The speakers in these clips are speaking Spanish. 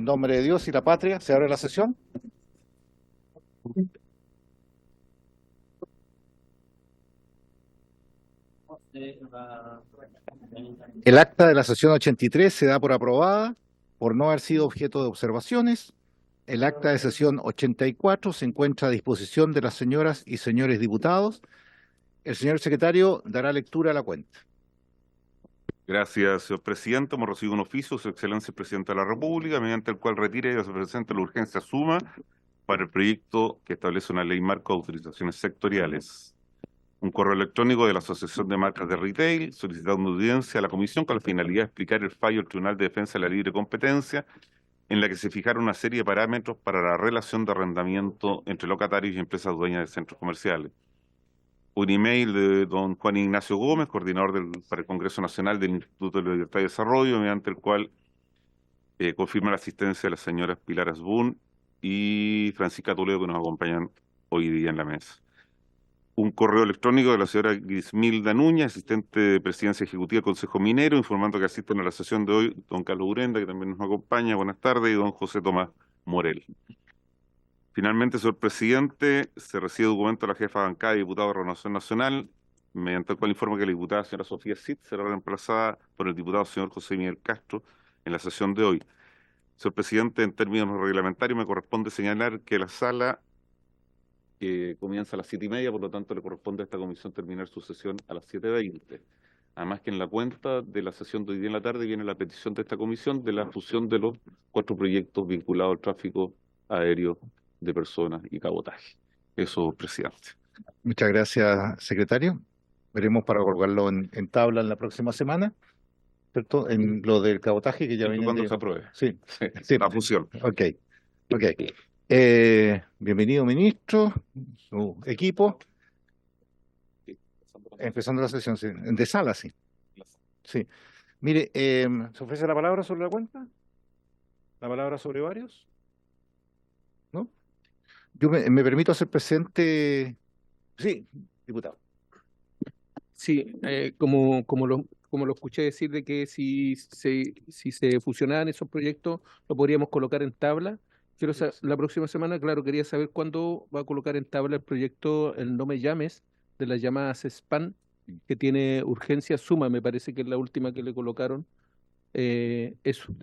En nombre de Dios y la patria, se abre la sesión. El acta de la sesión 83 se da por aprobada por no haber sido objeto de observaciones. El acta de sesión 84 se encuentra a disposición de las señoras y señores diputados. El señor secretario dará lectura a la cuenta. Gracias, señor presidente. Hemos recibido un oficio de su excelencia el presidente de la República, mediante el cual retira y se presenta la urgencia suma para el proyecto que establece una ley marco de autorizaciones sectoriales. Un correo electrónico de la Asociación de Marcas de Retail solicitando audiencia a la Comisión con la finalidad de explicar el fallo del Tribunal de Defensa de la Libre Competencia, en la que se fijaron una serie de parámetros para la relación de arrendamiento entre locatarios y empresas dueñas de centros comerciales. Un email de don Juan Ignacio Gómez, coordinador para el Congreso Nacional del Instituto de Libertad y Desarrollo, mediante el cual confirma la asistencia de las señoras Pilar Asbun y Francisca Toledo, que nos acompañan hoy día en la mesa. Un correo electrónico de la señora Grismilda Núñez, asistente de Presidencia Ejecutiva del Consejo Minero, informando que asisten a la sesión de hoy don Carlos Urenda, que también nos acompaña, buenas tardes, y don José Tomás Morel. Finalmente, señor presidente, se recibe documento de la jefa de bancada y diputada de Renovación Nacional, mediante el cual informa que la diputada señora Sofía Cid será reemplazada por el diputado señor José Miguel Castro en la sesión de hoy. Señor presidente, en términos reglamentarios me corresponde señalar que la sala comienza a las 7:30, por lo tanto le corresponde a esta comisión terminar su sesión a las 7:20. Además que en la cuenta de la sesión de hoy día en la tarde viene la petición de esta comisión de la fusión de los 4 proyectos vinculados al tráfico aéreo de personas y cabotaje. Eso, presidente. Muchas gracias, secretario. Veremos para colocarlo en tabla en la próxima semana, ¿cierto? En lo del cabotaje que ya viene. Cuando se apruebe. Sí, sí, la fusión. Ok. Bienvenido, ministro, su equipo. Empezando la sesión, sí, de sala, sí. Sí. Mire, ¿se ofrece la palabra sobre la cuenta? ¿La palabra sobre varios? ¿No? Yo me permito hacer presente. Sí, diputado. Sí, como lo escuché decir de que si se fusionaran esos proyectos, lo podríamos colocar en tabla. La próxima semana, claro, quería saber cuándo va a colocar en tabla el proyecto El No Me Llames, de las llamadas spam, que tiene urgencia suma, me parece que es la última que le colocaron. Eso.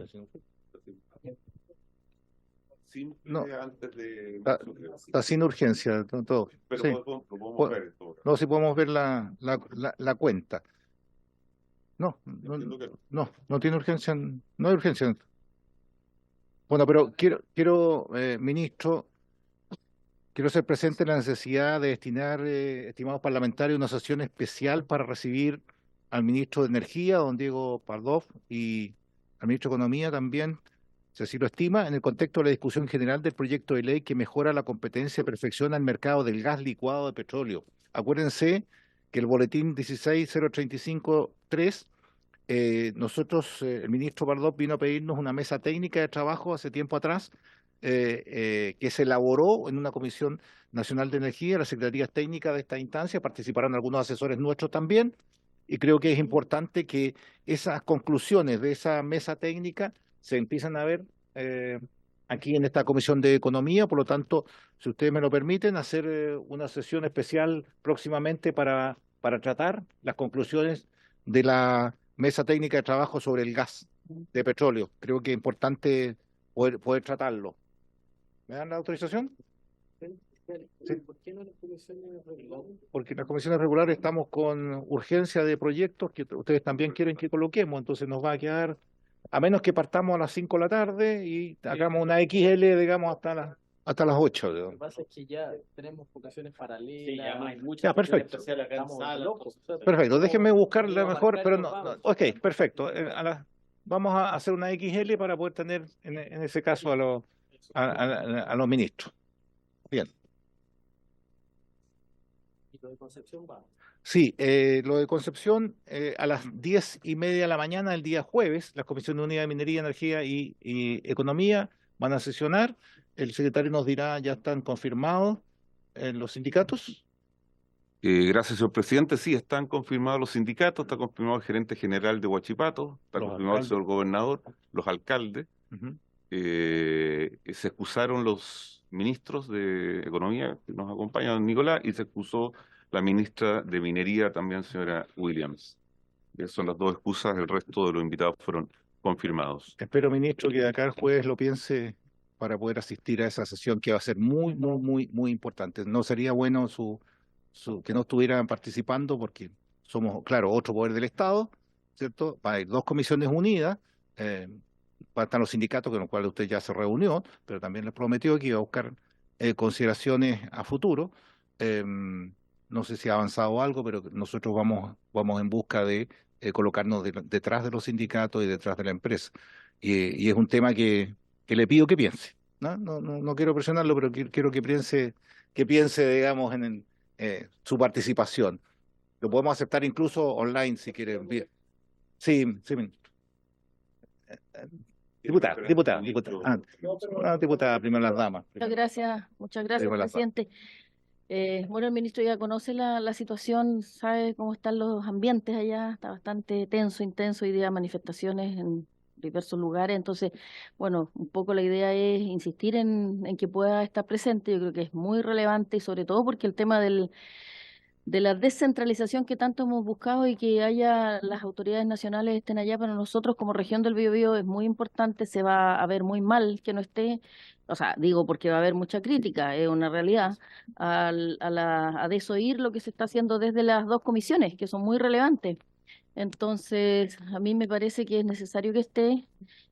No, antes de... está sin urgencia, todo. Pero Sí. lo podemos ver todo. No, si podemos ver la cuenta. No tiene urgencia, no hay urgencia. Bueno, pero quiero ministro, quiero hacer presente la necesidad de destinar, estimados parlamentarios, una sesión especial para recibir al ministro de Energía, don Diego Pardoff, y al ministro de Economía también, si así lo estima, en el contexto de la discusión general del proyecto de ley que mejora la competencia y perfecciona el mercado del gas licuado de petróleo. Acuérdense que el boletín 16.035.3, nosotros, el ministro Pardoff vino a pedirnos una mesa técnica de trabajo hace tiempo atrás, que se elaboró en una Comisión Nacional de Energía. Las secretarías técnicas de esta instancia participaron algunos asesores nuestros también, y creo que es importante que esas conclusiones de esa mesa técnica se empiezan a ver aquí en esta Comisión de Economía. Por lo tanto, si ustedes me lo permiten, hacer una sesión especial próximamente para tratar las conclusiones de la mesa técnica de trabajo sobre el gas de petróleo. Creo que es importante poder tratarlo. ¿Me dan la autorización? Sí. ¿Por qué no las comisiones regulares? Porque en las comisiones regulares estamos con urgencia de proyectos que ustedes también quieren que coloquemos, entonces nos va a quedar, a menos que partamos a las 5 de la tarde y hagamos una XL, digamos, hasta las 8. Lo que pasa es que ya tenemos vocaciones paralelas, Sí, ya hay muchas. Ya, perfecto. Especial acá en sala, locos. Perfecto, déjenme buscar la mejor, pero no, Vamos. ok, perfecto. Vamos a hacer una XL para poder tener en ese caso a los ministros. Bien. Y lo de Concepción va. Sí, lo de Concepción, a las 10:30 de la mañana el día jueves, las comisiones unidas de Minería, Energía y Economía van a sesionar. El secretario nos dirá, ya están confirmados los sindicatos. Gracias, señor presidente. Sí, están confirmados los sindicatos, está confirmado el gerente general de Huachipato, está Los confirmado el alcaldes. señor gobernador, los alcaldes. Ujú. se excusaron los ministros de Economía que nos acompañan, Nicolás, y se excusó la ministra de Minería también, señora Williams. Esas son las dos excusas, el resto de los invitados fueron confirmados. Espero, ministro, que de acá el jueves lo piense para poder asistir a esa sesión que va a ser muy, muy, muy, muy importante. No sería bueno que no estuvieran participando porque somos, claro, otro poder del Estado, ¿cierto? Va a ir dos comisiones unidas, van a estar los sindicatos con los cuales usted ya se reunió, pero también les prometió que iba a buscar consideraciones a futuro. No sé si ha avanzado algo, pero nosotros vamos en busca de colocarnos detrás de los sindicatos y detrás de la empresa. Y es un tema que le pido que piense. ¿No? No quiero presionarlo, pero quiero que piense, digamos, su participación. Lo podemos aceptar incluso online si quiere. Bien. Sí, sí, ministro. Diputada. Diputada, primero las damas. Muchas gracias, Primero las damas. presidente. Bueno, el ministro ya conoce la situación, sabe cómo están los ambientes allá, está bastante tenso, intenso, hoy día manifestaciones en diversos lugares, entonces, bueno, un poco la idea es insistir en que pueda estar presente, yo creo que es muy relevante y sobre todo porque el tema de la descentralización que tanto hemos buscado y que haya las autoridades nacionales estén allá para nosotros como región del Biobío es muy importante, se va a ver muy mal que no esté, o sea, digo porque va a haber mucha crítica, es una realidad, a desoír lo que se está haciendo desde las dos comisiones, que son muy relevantes. Entonces, a mí me parece que es necesario que esté,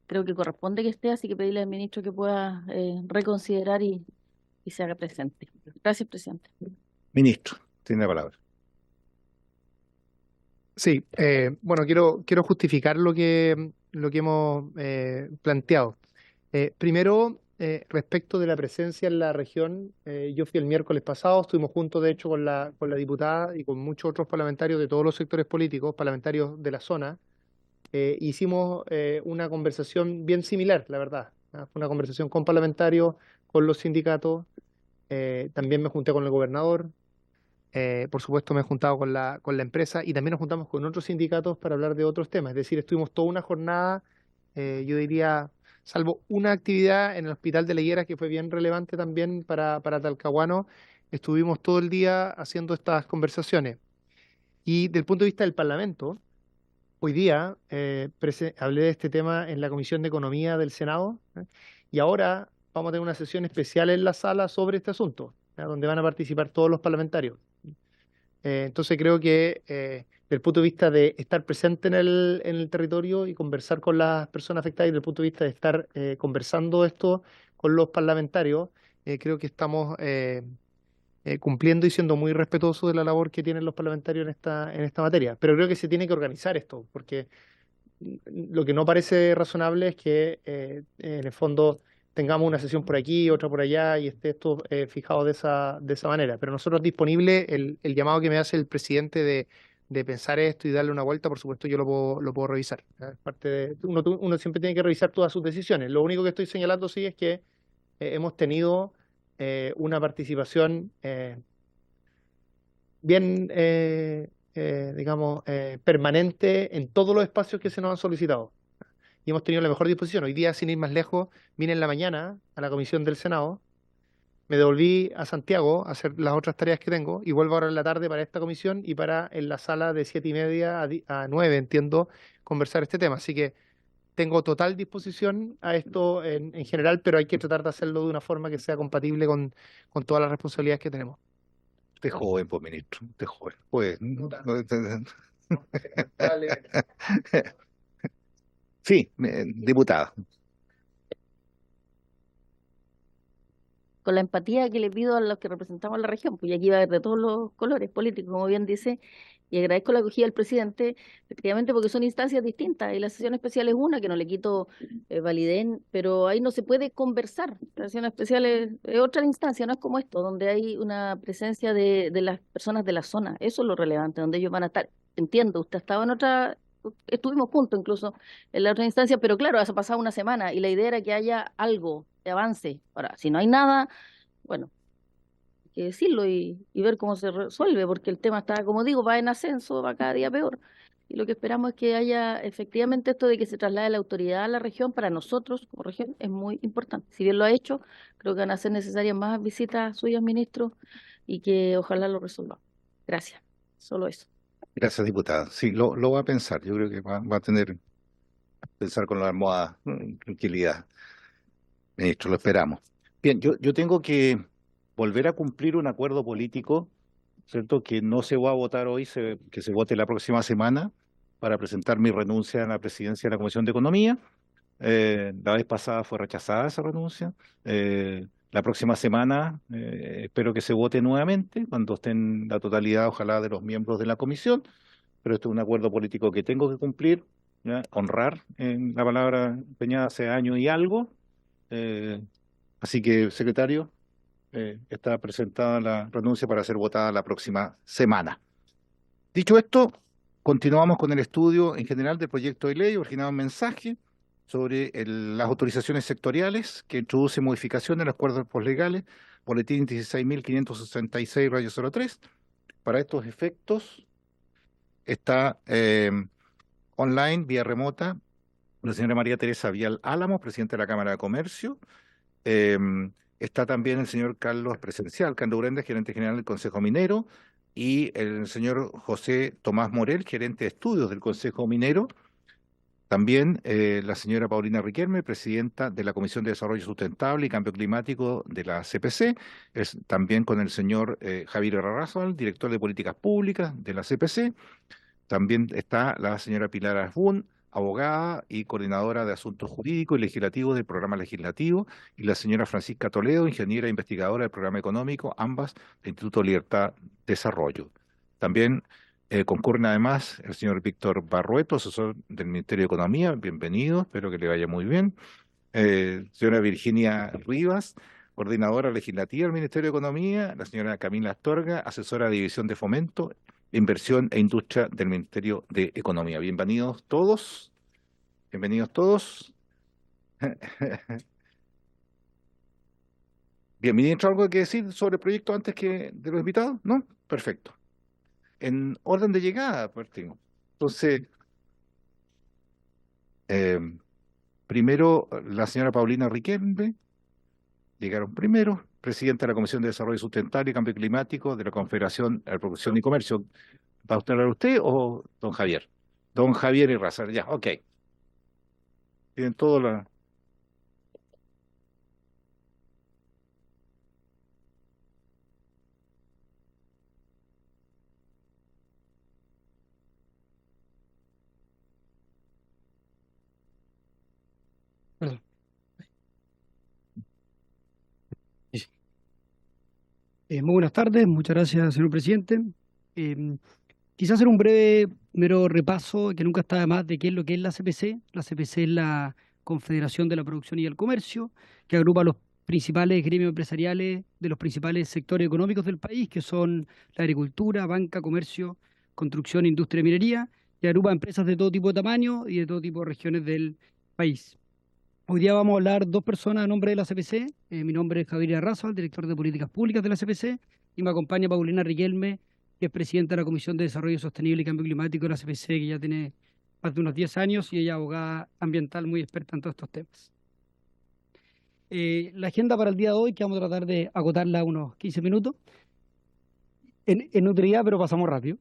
creo que corresponde que esté, así que pedirle al ministro que pueda reconsiderar y se haga presente. Gracias, presidente. Ministro, tiene la palabra. Sí, bueno, quiero justificar lo que hemos planteado. Primero, respecto de la presencia en la región, yo fui el miércoles pasado, estuvimos juntos, de hecho, con la diputada y con muchos otros parlamentarios de todos los sectores políticos, parlamentarios de la zona. Hicimos una conversación bien similar, la verdad. Fue una conversación con parlamentarios, con los sindicatos, también me junté con el gobernador. Por supuesto me he juntado con la empresa y también nos juntamos con otros sindicatos para hablar de otros temas. Es decir, estuvimos toda una jornada, yo diría, salvo una actividad en el Hospital de la Higuera que fue bien relevante también para Talcahuano, estuvimos todo el día haciendo estas conversaciones. Y del punto de vista del Parlamento, hoy día hablé de este tema en la Comisión de Economía del Senado, y ahora vamos a tener una sesión especial en la sala sobre este asunto, donde van a participar todos los parlamentarios. Entonces creo que desde el punto de vista de estar presente en el territorio y conversar con las personas afectadas y desde el punto de vista de estar conversando esto con los parlamentarios, creo que estamos cumpliendo y siendo muy respetuosos de la labor que tienen los parlamentarios en esta materia. Pero creo que se tiene que organizar esto, porque lo que no parece razonable es que en el fondo tengamos una sesión por aquí, otra por allá y esté esto fijado de esa manera. Pero nosotros disponible, el llamado que me hace el presidente de pensar esto y darle una vuelta, por supuesto yo lo puedo revisar. Es parte de, uno siempre tiene que revisar todas sus decisiones. Lo único que estoy señalando sí es que hemos tenido una participación bien, digamos, permanente en todos los espacios que se nos han solicitado. Y hemos tenido la mejor disposición. Hoy día, sin ir más lejos, vine en la mañana a la comisión del Senado, me devolví a Santiago a hacer las otras tareas que tengo y vuelvo ahora en la tarde para esta comisión y para en la sala de 7:30 a 9, entiendo, conversar este tema. Así que tengo total disposición a esto en general, pero hay que tratar de hacerlo de una forma que sea compatible con todas las responsabilidades que tenemos. Usted es joven, pues, ministro. Usted es joven. Pues, sí, diputada. Con la empatía que le pido a los que representamos la región, pues aquí va a haber de todos los colores políticos, como bien dice, y agradezco la acogida del presidente, efectivamente porque son instancias distintas, y la sesión especial es una, que no le quito validez, pero ahí no se puede conversar, la sesión especial es otra instancia, no es como esto, donde hay una presencia de las personas de la zona, eso es lo relevante, donde ellos van a estar. Entiendo, usted estaba en otra, estuvimos juntos incluso en la otra instancia, pero claro, ha pasado una semana, y la idea era que haya algo de avance. Ahora, si no hay nada, bueno, hay que decirlo y ver cómo se resuelve, porque el tema está, como digo, va en ascenso, va cada día peor. y lo que esperamos es que haya efectivamente esto de que se traslade la autoridad a la región. Para nosotros como región es muy importante. Si bien lo ha hecho, creo que van a ser necesarias más visitas suyas, ministro, y que ojalá lo resolvamos. Gracias. Solo eso. Gracias, diputada. Sí, lo va a pensar. Yo creo que va a tener pensar con la almohada, tranquilidad. Ministro, lo esperamos. Bien, yo tengo que volver a cumplir un acuerdo político, ¿cierto? Que no se va a votar hoy, que se vote la próxima semana para presentar mi renuncia a la presidencia de la Comisión de Economía. La vez pasada fue rechazada esa renuncia. La próxima semana espero que se vote nuevamente, cuando estén la totalidad, ojalá, de los miembros de la comisión. Pero esto es un acuerdo político que tengo que cumplir, ¿ya? Honrar en la palabra empeñada hace año y algo. Eh, Así que, secretario, está presentada la renuncia para ser votada la próxima semana. Dicho esto, continuamos con el estudio en general del proyecto de ley originado en mensaje sobre las autorizaciones sectoriales que introduce modificaciones en los cuerpos legales, boletín 16.566-03. Para estos efectos está online, vía remota, la señora María Teresa Vial Álamos, presidenta de la Cámara de Comercio. Está también el señor Carlos presencial, Carlos Urendas, gerente general del Consejo Minero, y el señor José Tomás Morel, gerente de estudios del Consejo Minero. También la señora Paulina Riquelme, presidenta de la Comisión de Desarrollo Sustentable y Cambio Climático de la CPC. También con el señor Javier Arrarrázaval, director de Políticas Públicas de la CPC. También está la señora Pilar Asbun, abogada y coordinadora de asuntos jurídicos y legislativos del programa legislativo, y la señora Francisca Toledo, ingeniera e investigadora del programa económico, ambas del Instituto Libertad Desarrollo. También concurren además el señor Víctor Barrueto, asesor del Ministerio de Economía, bienvenido, espero que le vaya muy bien. Señora Virginia Rivas, coordinadora legislativa del Ministerio de Economía, la señora Camila Astorga, asesora de División de Fomento, Inversión e Industria del Ministerio de Economía. Bienvenidos todos. Bienvenidos todos. Bien, ministro, ¿algo que decir sobre el proyecto antes que de los invitados? ¿No? Perfecto. En orden de llegada, partimos. Entonces, primero la señora Paulina Riquelme, llegaron primero, presidenta de la Comisión de Desarrollo Sustentable y Cambio Climático de la Confederación de Producción y Comercio. ¿Va a hablar usted o don Javier? Don Javier Irraza, ya, ok. Tienen todo la... Perdón. Muy buenas tardes, muchas gracias, señor presidente. Quizás hacer un breve mero repaso, que nunca está de más, de qué es lo que es la CPC. La CPC es la Confederación de la Producción y el Comercio, que agrupa los principales gremios empresariales de los principales sectores económicos del país, que son la agricultura, banca, comercio, construcción, industria y minería, y agrupa empresas de todo tipo de tamaño y de todo tipo de regiones del país. Hoy día vamos a hablar dos personas a nombre de la CPC. Mi nombre es Javier Arrázabal, director de Políticas Públicas de la CPC, y me acompaña Paulina Riquelme, que es presidenta de la Comisión de Desarrollo Sostenible y Cambio Climático de la CPC, que ya tiene más de unos 10 años, y ella es abogada ambiental muy experta en todos estos temas. La agenda para el día de hoy, que vamos a tratar de acotarla a unos 15 minutos, en utilidad, pero pasamos rápido.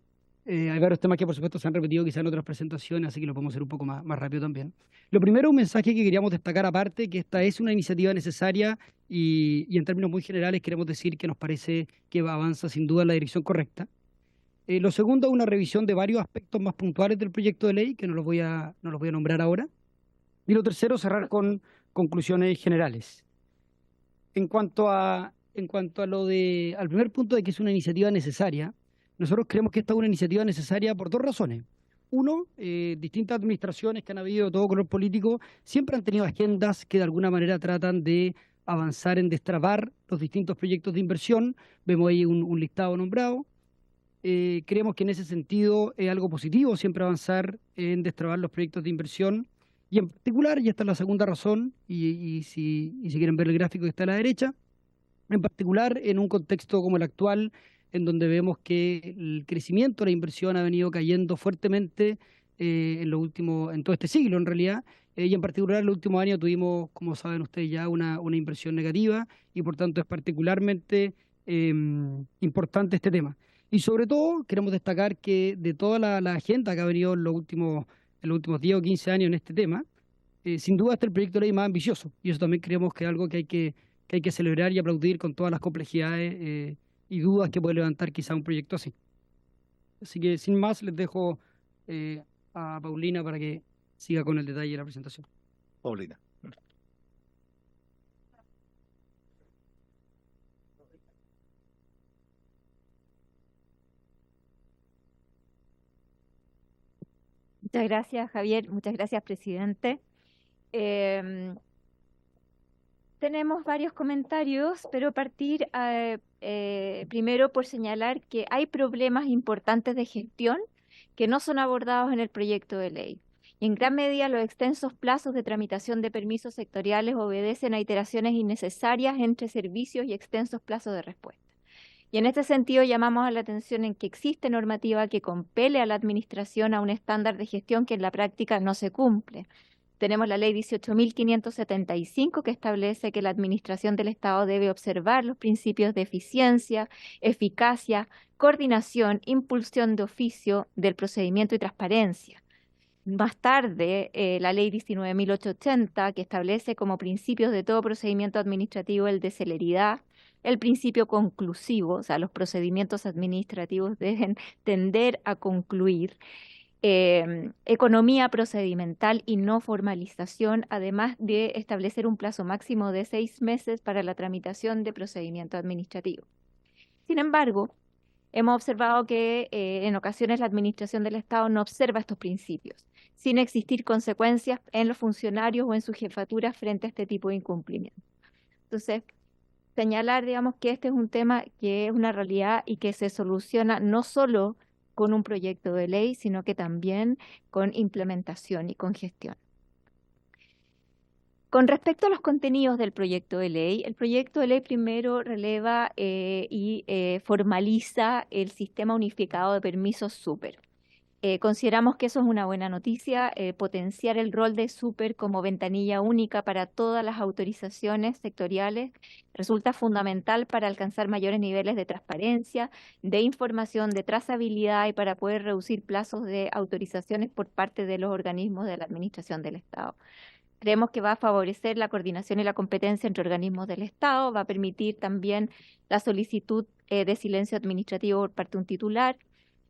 Hay varios temas que por supuesto se han repetido quizás en otras presentaciones, así que lo podemos hacer un poco más rápido también. Lo primero, un mensaje que queríamos destacar aparte, que esta es una iniciativa necesaria y en términos muy generales queremos decir que nos parece que avanza sin duda en la dirección correcta. Lo segundo, una revisión de varios aspectos más puntuales del proyecto de ley, que no los voy a nombrar ahora. Y lo tercero, cerrar con conclusiones generales. En cuanto al primer punto de que es una iniciativa necesaria, nosotros creemos que esta es una iniciativa necesaria por dos razones. Uno, distintas administraciones que han habido de todo color político siempre han tenido agendas que de alguna manera tratan de avanzar en destrabar los distintos proyectos de inversión. Vemos ahí un listado nombrado. Creemos que en ese sentido es algo positivo siempre avanzar en destrabar los proyectos de inversión. Y en particular, y esta es la segunda razón, y si quieren ver el gráfico que está a la derecha, en particular en un contexto como el actual, en donde vemos que el crecimiento de la inversión ha venido cayendo fuertemente en todo este siglo en realidad, y en particular en los últimos años tuvimos, como saben ustedes ya, una inversión negativa y por tanto es particularmente importante este tema. Y sobre todo queremos destacar que de toda la agenda que ha venido en los últimos 10 o 15 años en este tema, sin duda este es el proyecto de ley más ambicioso y eso también creemos que es algo que hay que celebrar y aplaudir con todas las complejidades y dudas que puede levantar quizá un proyecto así. Así que sin más les dejo a Paulina para que siga con el detalle de la presentación. Paulina. Muchas gracias, Javier. Muchas gracias, presidente. Tenemos varios comentarios, pero partir primero por señalar que hay problemas importantes de gestión que no son abordados en el proyecto de ley. Y en gran medida los extensos plazos de tramitación de permisos sectoriales obedecen a iteraciones innecesarias entre servicios y extensos plazos de respuesta. Y en este sentido llamamos a la atención en que existe normativa que compele a la administración a un estándar de gestión que en la práctica no se cumple. Tenemos la ley 18.575 que establece que la administración del Estado debe observar los principios de eficiencia, eficacia, coordinación, impulsión de oficio del procedimiento y transparencia. Más tarde, la ley 19.880 que establece como principios de todo procedimiento administrativo el de celeridad, el principio conclusivo, o sea, los procedimientos administrativos deben tender a concluir, economía procedimental y no formalización, además de establecer un plazo máximo de 6 meses para la tramitación de procedimiento administrativo. Sin embargo, hemos observado que en ocasiones la administración del Estado no observa estos principios, sin existir consecuencias en los funcionarios o en sus jefaturas frente a este tipo de incumplimiento. Entonces, señalar, digamos, que este es un tema que es una realidad y que se soluciona no solo con un proyecto de ley, sino que también con implementación y con gestión. Con respecto a los contenidos del proyecto de ley, el proyecto de ley primero releva y formaliza el sistema unificado de permisos súper. Consideramos que eso es una buena noticia, potenciar el rol de súper como ventanilla única para todas las autorizaciones sectoriales resulta fundamental para alcanzar mayores niveles de transparencia, de información, de trazabilidad y para poder reducir plazos de autorizaciones por parte de los organismos de la Administración del Estado. Creemos que va a favorecer la coordinación y la competencia entre organismos del Estado, va a permitir también la solicitud de silencio administrativo por parte de un titular,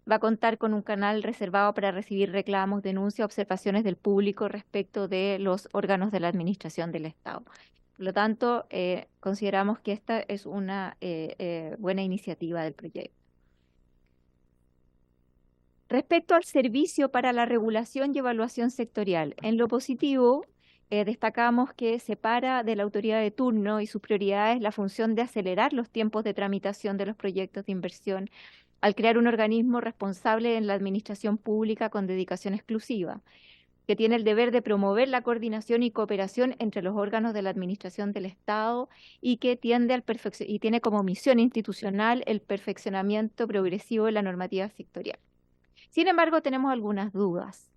va a contar con un canal reservado para recibir reclamos, denuncias, observaciones del público respecto de los órganos de la Administración del Estado. Por lo tanto, consideramos que esta es una buena iniciativa del proyecto. Respecto al servicio para la regulación y evaluación sectorial, en lo positivo, destacamos que separa de la autoridad de turno y sus prioridades la función de acelerar los tiempos de tramitación de los proyectos de inversión al crear un organismo responsable en la administración pública con dedicación exclusiva, que tiene el deber de promover la coordinación y cooperación entre los órganos de la administración del Estado y que tiende al y tiene como misión institucional el perfeccionamiento progresivo de la normativa sectorial. Sin embargo, tenemos algunas dudas.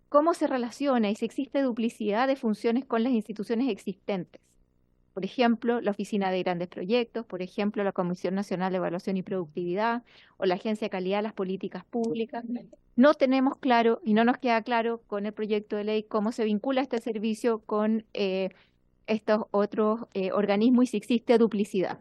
¿Cómo se relaciona y si existe duplicidad de funciones con las instituciones existentes? Por ejemplo, la Oficina de Grandes Proyectos, por ejemplo, la Comisión Nacional de Evaluación y Productividad o la Agencia de Calidad de las Políticas Públicas. No tenemos claro y no nos queda claro con el proyecto de ley cómo se vincula este servicio con estos otros organismos y si existe duplicidad.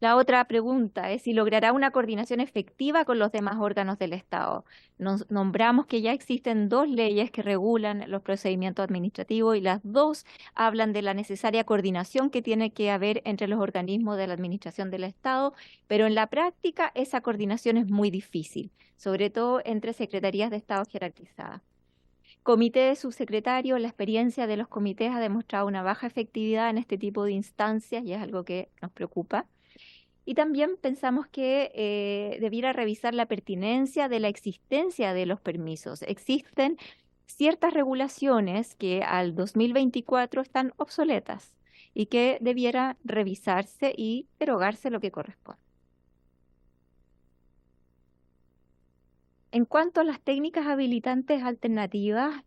La otra pregunta es si logrará una coordinación efectiva con los demás órganos del Estado. Nos nombramos que ya existen 2 leyes que regulan los procedimientos administrativos y las 2 hablan de la necesaria coordinación que tiene que haber entre los organismos de la administración del Estado, pero en la práctica esa coordinación es muy difícil, sobre todo entre secretarías de Estado jerarquizadas. Comité de subsecretarios, la experiencia de los comités ha demostrado una baja efectividad en este tipo de instancias y es algo que nos preocupa. Y también pensamos que debiera revisar la pertinencia de la existencia de los permisos. Existen ciertas regulaciones que al 2024 están obsoletas y que debiera revisarse y derogarse lo que corresponde. En cuanto a las técnicas habilitantes alternativas,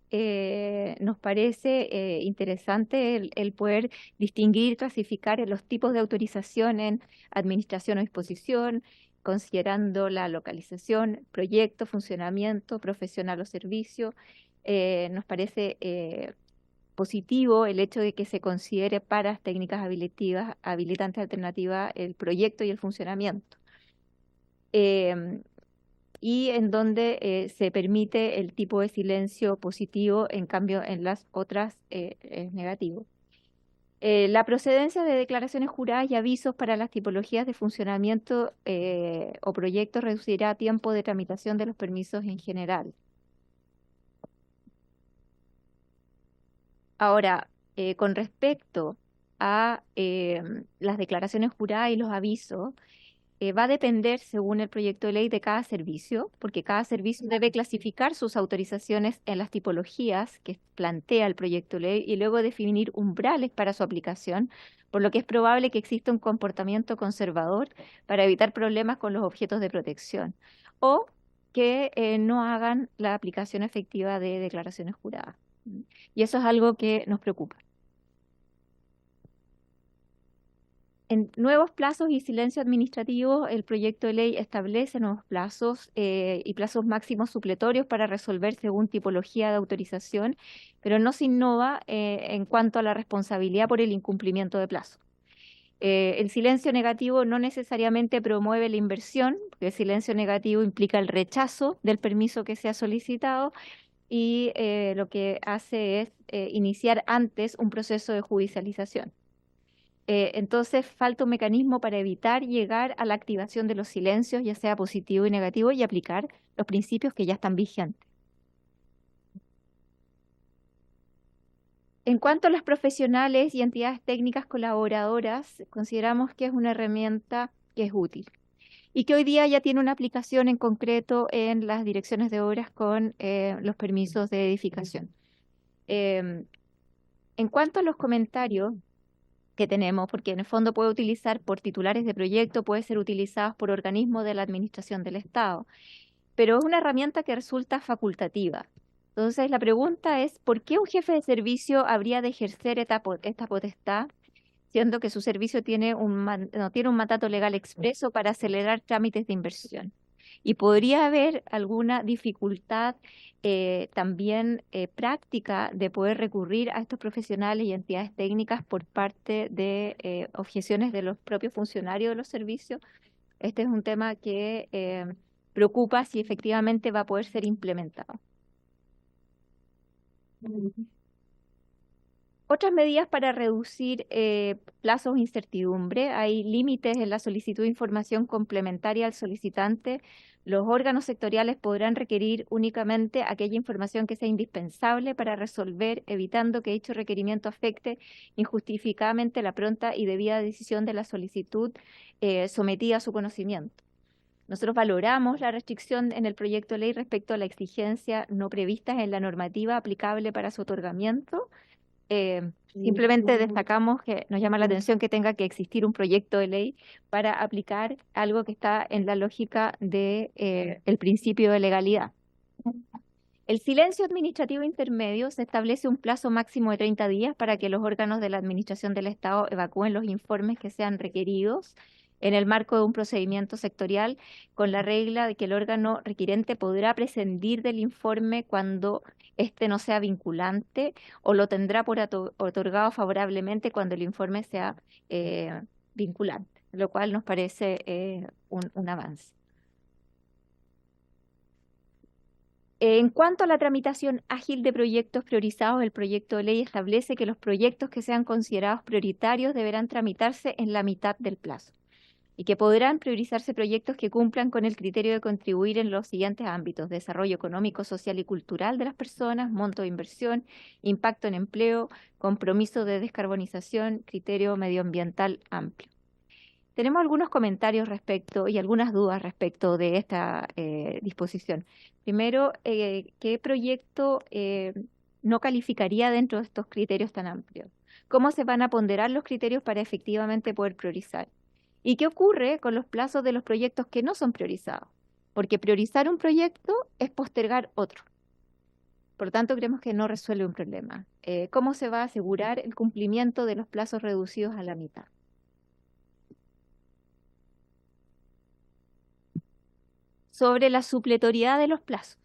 nos parece interesante el poder distinguir, clasificar los tipos de autorización en administración o disposición, considerando la localización, proyecto, funcionamiento, profesional o servicio. Nos parece positivo el hecho de que se considere para las técnicas habilitantes alternativas el proyecto y el funcionamiento. Y en donde se permite el tipo de silencio positivo, en cambio en las otras es negativo. La procedencia de declaraciones juradas y avisos para las tipologías de funcionamiento o proyectos reducirá tiempo de tramitación de los permisos en general. Ahora, con respecto a las declaraciones juradas y los avisos, va a depender, según el proyecto de ley, de cada servicio, porque cada servicio debe clasificar sus autorizaciones en las tipologías que plantea el proyecto de ley y luego definir umbrales para su aplicación, por lo que es probable que exista un comportamiento conservador para evitar problemas con los objetos de protección, o que no hagan la aplicación efectiva de declaraciones juradas. Y eso es algo que nos preocupa. En nuevos plazos y silencio administrativo, el proyecto de ley establece nuevos plazos y plazos máximos supletorios para resolver según tipología de autorización, pero no se innova en cuanto a la responsabilidad por el incumplimiento de plazo. El silencio negativo no necesariamente promueve la inversión, porque el silencio negativo implica el rechazo del permiso que se ha solicitado y lo que hace es iniciar antes un proceso de judicialización. Entonces falta un mecanismo para evitar llegar a la activación de los silencios, ya sea positivo y negativo, y aplicar los principios que ya están vigentes. En cuanto a las profesionales y entidades técnicas colaboradoras, consideramos que es una herramienta que es útil y que hoy día ya tiene una aplicación en concreto en las direcciones de obras con los permisos de edificación. En cuanto a los comentarios que tenemos, porque en el fondo puede utilizar por titulares de proyecto, puede ser utilizados por organismos de la administración del Estado, pero es una herramienta que resulta facultativa. Entonces la pregunta es, ¿por qué un jefe de servicio habría de ejercer esta potestad, siendo que su servicio no tiene un mandato legal expreso para acelerar trámites de inversión? Y podría haber alguna dificultad también práctica de poder recurrir a estos profesionales y entidades técnicas por parte de objeciones de los propios funcionarios de los servicios. Este es un tema que preocupa si efectivamente va a poder ser implementado. Otras medidas para reducir plazos de incertidumbre. Hay límites en la solicitud de información complementaria al solicitante. Los órganos sectoriales podrán requerir únicamente aquella información que sea indispensable para resolver, evitando que dicho requerimiento afecte injustificadamente la pronta y debida decisión de la solicitud sometida a su conocimiento. Nosotros valoramos la restricción en el proyecto de ley respecto a la exigencia no prevista en la normativa aplicable para su otorgamiento. Simplemente destacamos que nos llama la atención que tenga que existir un proyecto de ley para aplicar algo que está en la lógica de el principio de legalidad. El silencio administrativo intermedio se establece un plazo máximo de 30 días para que los órganos de la Administración del Estado evacúen los informes que sean requeridos en el marco de un procedimiento sectorial, con la regla de que el órgano requirente podrá prescindir del informe cuando éste no sea vinculante o lo tendrá por otorgado favorablemente cuando el informe sea vinculante, lo cual nos parece un avance. En cuanto a la tramitación ágil de proyectos priorizados, el proyecto de ley establece que los proyectos que sean considerados prioritarios deberán tramitarse en la mitad del plazo y que podrán priorizarse proyectos que cumplan con el criterio de contribuir en los siguientes ámbitos: desarrollo económico, social y cultural de las personas, monto de inversión, impacto en empleo, compromiso de descarbonización, criterio medioambiental amplio. Tenemos algunos comentarios y algunas dudas respecto de esta disposición. Primero, ¿qué proyecto no calificaría dentro de estos criterios tan amplios? ¿Cómo se van a ponderar los criterios para efectivamente poder priorizar? ¿Y qué ocurre con los plazos de los proyectos que no son priorizados? porque priorizar un proyecto es postergar otro. Por lo tanto, creemos que no resuelve un problema. ¿Cómo se va a asegurar el cumplimiento de los plazos reducidos a la mitad? Sobre la supletoriedad de los plazos.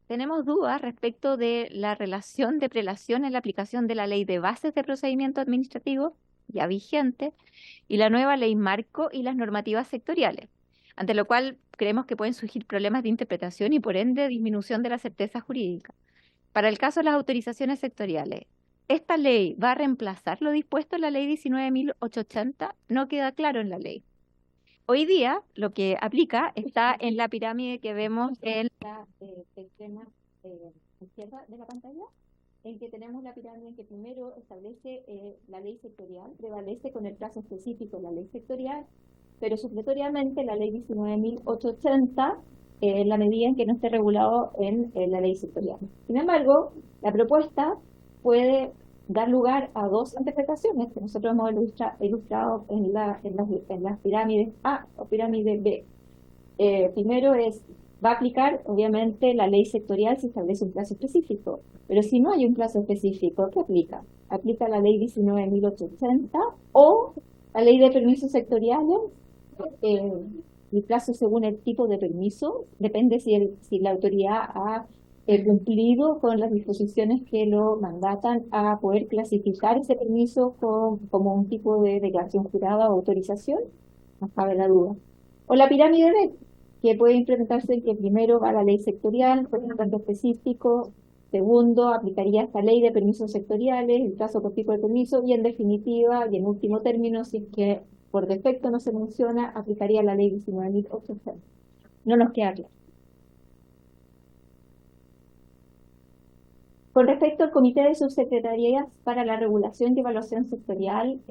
Tenemos dudas respecto de la relación de prelación en la aplicación de la Ley de Bases de Procedimiento Administrativo, ya vigente, y la nueva Ley Marco y las normativas sectoriales, ante lo cual creemos que pueden surgir problemas de interpretación y por ende disminución de la certeza jurídica. Para el caso de las autorizaciones sectoriales, ¿esta ley va a reemplazar lo dispuesto en la Ley 19.880? No queda claro en la ley. Hoy día lo que aplica está en la pirámide que vemos en la extrema izquierda de la pantalla, en que tenemos la pirámide en que primero establece la ley sectorial, prevalece con el plazo específico la ley sectorial, pero supletoriamente la Ley 19.880 en la medida en que no esté regulado en la ley sectorial. Sin embargo, la propuesta puede dar lugar a dos interpretaciones que nosotros hemos ilustrado en las pirámides A o pirámide B. Primero va a aplicar obviamente la ley sectorial si establece un plazo específico, pero si no hay un plazo específico, ¿qué aplica? Aplica la Ley 19.880 o la Ley de Permisos Sectoriales. El plazo según el tipo de permiso, depende si la autoridad ha cumplido con las disposiciones que lo mandatan a poder clasificar ese permiso como un tipo de declaración jurada o autorización, no cabe la duda. O la pirámide B, que puede implementarse en que primero va la ley sectorial, con un tanto específico, segundo aplicaría esta ley de permisos sectoriales, el plazo por tipo de permiso, y en definitiva, y en último término, si es que por defecto no se menciona, aplicaría la ley 19.880. No nos queda claro. Con respecto al Comité de Subsecretarías para la Regulación y Evaluación Sectorial,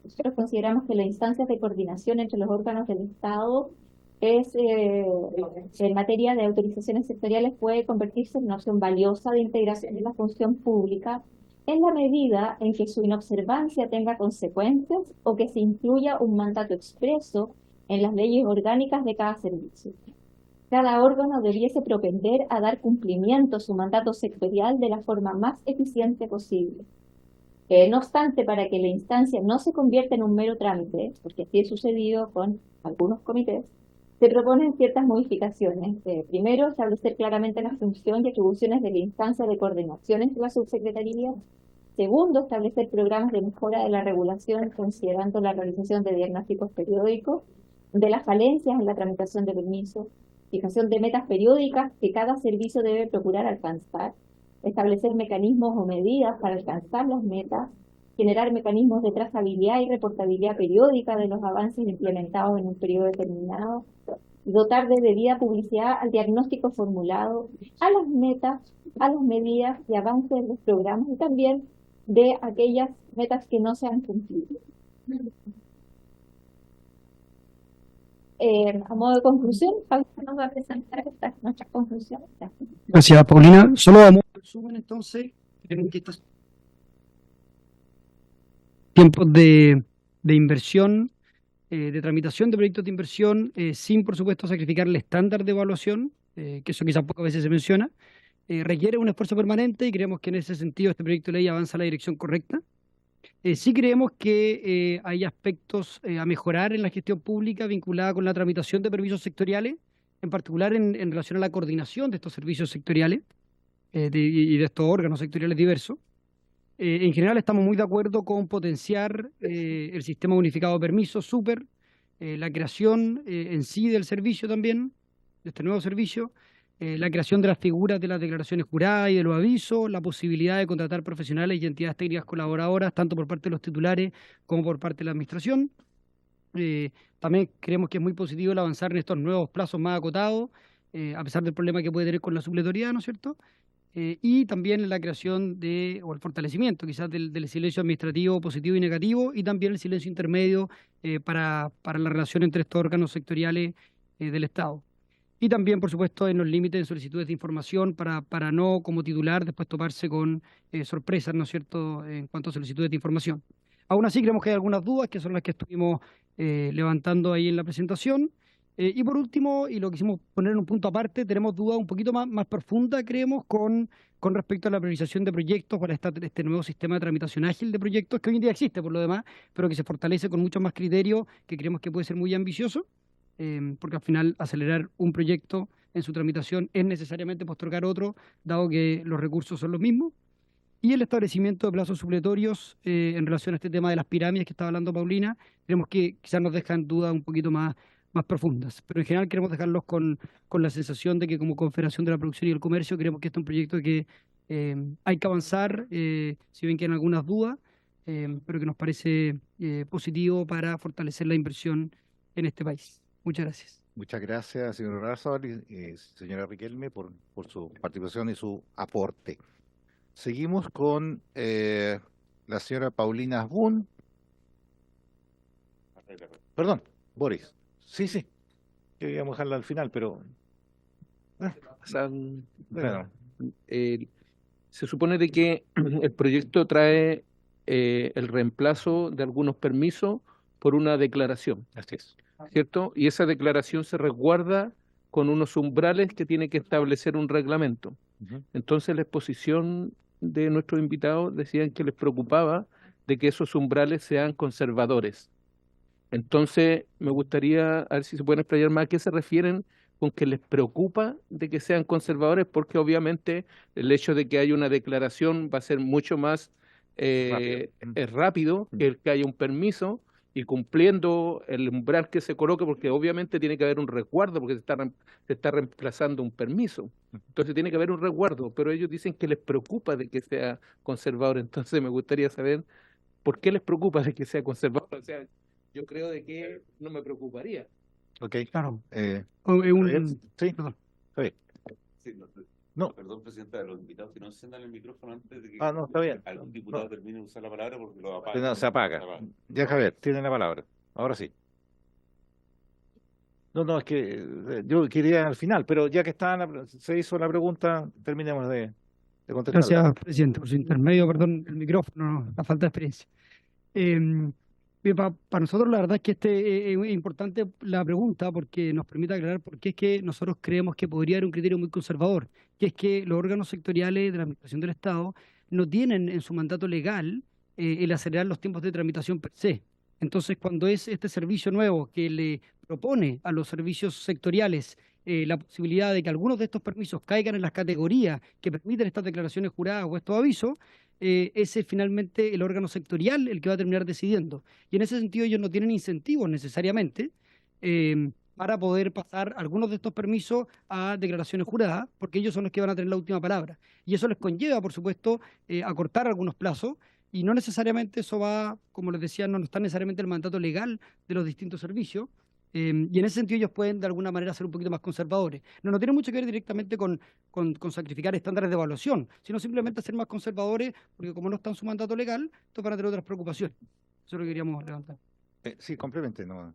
nosotros consideramos que las instancias de coordinación entre los órganos del Estado en materia de autorizaciones sectoriales puede convertirse en una opción valiosa de integración de la función pública en la medida en que su inobservancia tenga consecuencias o que se incluya un mandato expreso en las leyes orgánicas de cada servicio. Cada órgano debiese propender a dar cumplimiento a su mandato sectorial de la forma más eficiente posible. No obstante, para que la instancia no se convierta en un mero trámite, porque así ha sucedido con algunos comités, se proponen ciertas modificaciones. Primero, establecer claramente la función y atribuciones de la instancia de coordinación entre las subsecretarías. Segundo, establecer programas de mejora de la regulación, considerando la realización de diagnósticos periódicos de las falencias en la tramitación de permisos, fijación de metas periódicas que cada servicio debe procurar alcanzar, establecer mecanismos o medidas para alcanzar las metas, generar mecanismos de trazabilidad y reportabilidad periódica de los avances implementados en un periodo determinado, y dotar de debida publicidad al diagnóstico formulado, a las metas, a las medidas y avances de los programas y también de aquellas metas que no se han cumplido. A modo de conclusión, Pablo nos va a presentar nuestras conclusiones. Gracias, Paulina. Solo a modo de resumen, entonces, tenemos que estos tiempos de inversión, de tramitación de proyectos de inversión, sin, por supuesto, sacrificar el estándar de evaluación, que eso quizás pocas veces se menciona, requiere un esfuerzo permanente y creemos que en ese sentido este proyecto de ley avanza en la dirección correcta. Sí creemos que hay aspectos a mejorar en la gestión pública vinculada con la tramitación de permisos sectoriales, en particular en relación a la coordinación de estos servicios sectoriales y de estos órganos sectoriales diversos. En general estamos muy de acuerdo con potenciar el sistema unificado de permisos, SUPER, la creación en sí del servicio también, de este nuevo servicio, la creación de las figuras de las declaraciones juradas y de los avisos, la posibilidad de contratar profesionales y entidades técnicas colaboradoras, tanto por parte de los titulares como por parte de la administración. También creemos que es muy positivo el avanzar en estos nuevos plazos más acotados, a pesar del problema que puede tener con la supletoriedad, ¿no es cierto? Y también la creación o el fortalecimiento quizás del silencio administrativo positivo y negativo, y también el silencio intermedio para la relación entre estos órganos sectoriales del Estado. Y también, por supuesto, en los límites de solicitudes de información para no, como titular, después toparse con sorpresas, ¿no es cierto?, en cuanto a solicitudes de información. Aún así, creemos que hay algunas dudas que son las que estuvimos levantando ahí en la presentación, Y por último, y lo quisimos poner en un punto aparte, tenemos dudas un poquito más profunda, creemos, con respecto a la priorización de proyectos para este nuevo sistema de tramitación ágil de proyectos que hoy en día existe por lo demás, pero que se fortalece con muchos más criterios que creemos que puede ser muy ambicioso, porque al final acelerar un proyecto en su tramitación es necesariamente postergar otro, dado que los recursos son los mismos. Y el establecimiento de plazos supletorios en relación a este tema de las pirámides que estaba hablando Paulina, creemos que quizás nos dejan dudas un poquito más profundas. Pero en general queremos dejarlos con la sensación de que como Confederación de la Producción y el Comercio creemos que este es un proyecto que hay que avanzar, si bien quedan algunas dudas, pero que nos parece positivo para fortalecer la inversión en este país. Muchas gracias. Muchas gracias, señor Razabal y señora Riquelme, por su participación y su aporte. Seguimos con la señora Paulina Asbun. Perdón, Boris. Sí. Queríamos dejarla al final, pero bueno, Se supone de que el proyecto trae el reemplazo de algunos permisos por una declaración, así es. ¿cierto? Y esa declaración se resguarda con unos umbrales que tiene que establecer un reglamento. Ujú. Entonces la exposición de nuestros invitados decían que les preocupaba de que esos umbrales sean conservadores. Entonces me gustaría a ver si se pueden explayar más a qué se refieren con que les preocupa de que sean conservadores, porque obviamente el hecho de que haya una declaración va a ser mucho más rápido que el que haya un permiso y cumpliendo el umbral que se coloque, porque obviamente tiene que haber un resguardo, porque se está reemplazando un permiso. Entonces tiene que haber un resguardo, pero ellos dicen que les preocupa de que sea conservador. Entonces me gustaría saber por qué les preocupa de que sea conservador. O sea, yo creo de que no me preocuparía. Ok. Claro. Javier, sí, Perdón. Javier. Sí, No. Perdón, presidenta, de los invitados que no enciendan el micrófono antes de que No, está bien. algún diputado No. termine de usar la palabra porque lo apaga. No, se apaga. Ya, Javier, tiene la palabra. Ahora sí. No, es que yo quería al final, pero ya que se hizo la pregunta, terminemos de contestarla. Gracias, presidente, por su intermedio, perdón, el micrófono, la falta de experiencia. Para nosotros la verdad es que es importante la pregunta porque nos permite aclarar por qué es que nosotros creemos que podría haber un criterio muy conservador, que es que los órganos sectoriales de la Administración del Estado no tienen en su mandato legal el acelerar los tiempos de tramitación per se. Entonces, cuando es este servicio nuevo que le propone a los servicios sectoriales la posibilidad de que algunos de estos permisos caigan en las categorías que permiten estas declaraciones juradas o estos avisos, ese es finalmente el órgano sectorial el que va a terminar decidiendo. Y en ese sentido ellos no tienen incentivos necesariamente para poder pasar algunos de estos permisos a declaraciones juradas, porque ellos son los que van a tener la última palabra. Y eso les conlleva, por supuesto, acortar algunos plazos, y no necesariamente eso va, como les decía, no está necesariamente el mandato legal de los distintos servicios. Y en ese sentido ellos pueden de alguna manera ser un poquito más conservadores. No tiene mucho que ver directamente con sacrificar estándares de evaluación, sino simplemente ser más conservadores, porque como no está en su mandato legal, entonces van a tener otras preocupaciones. Eso es lo que queríamos levantar. Sí, complemente. No.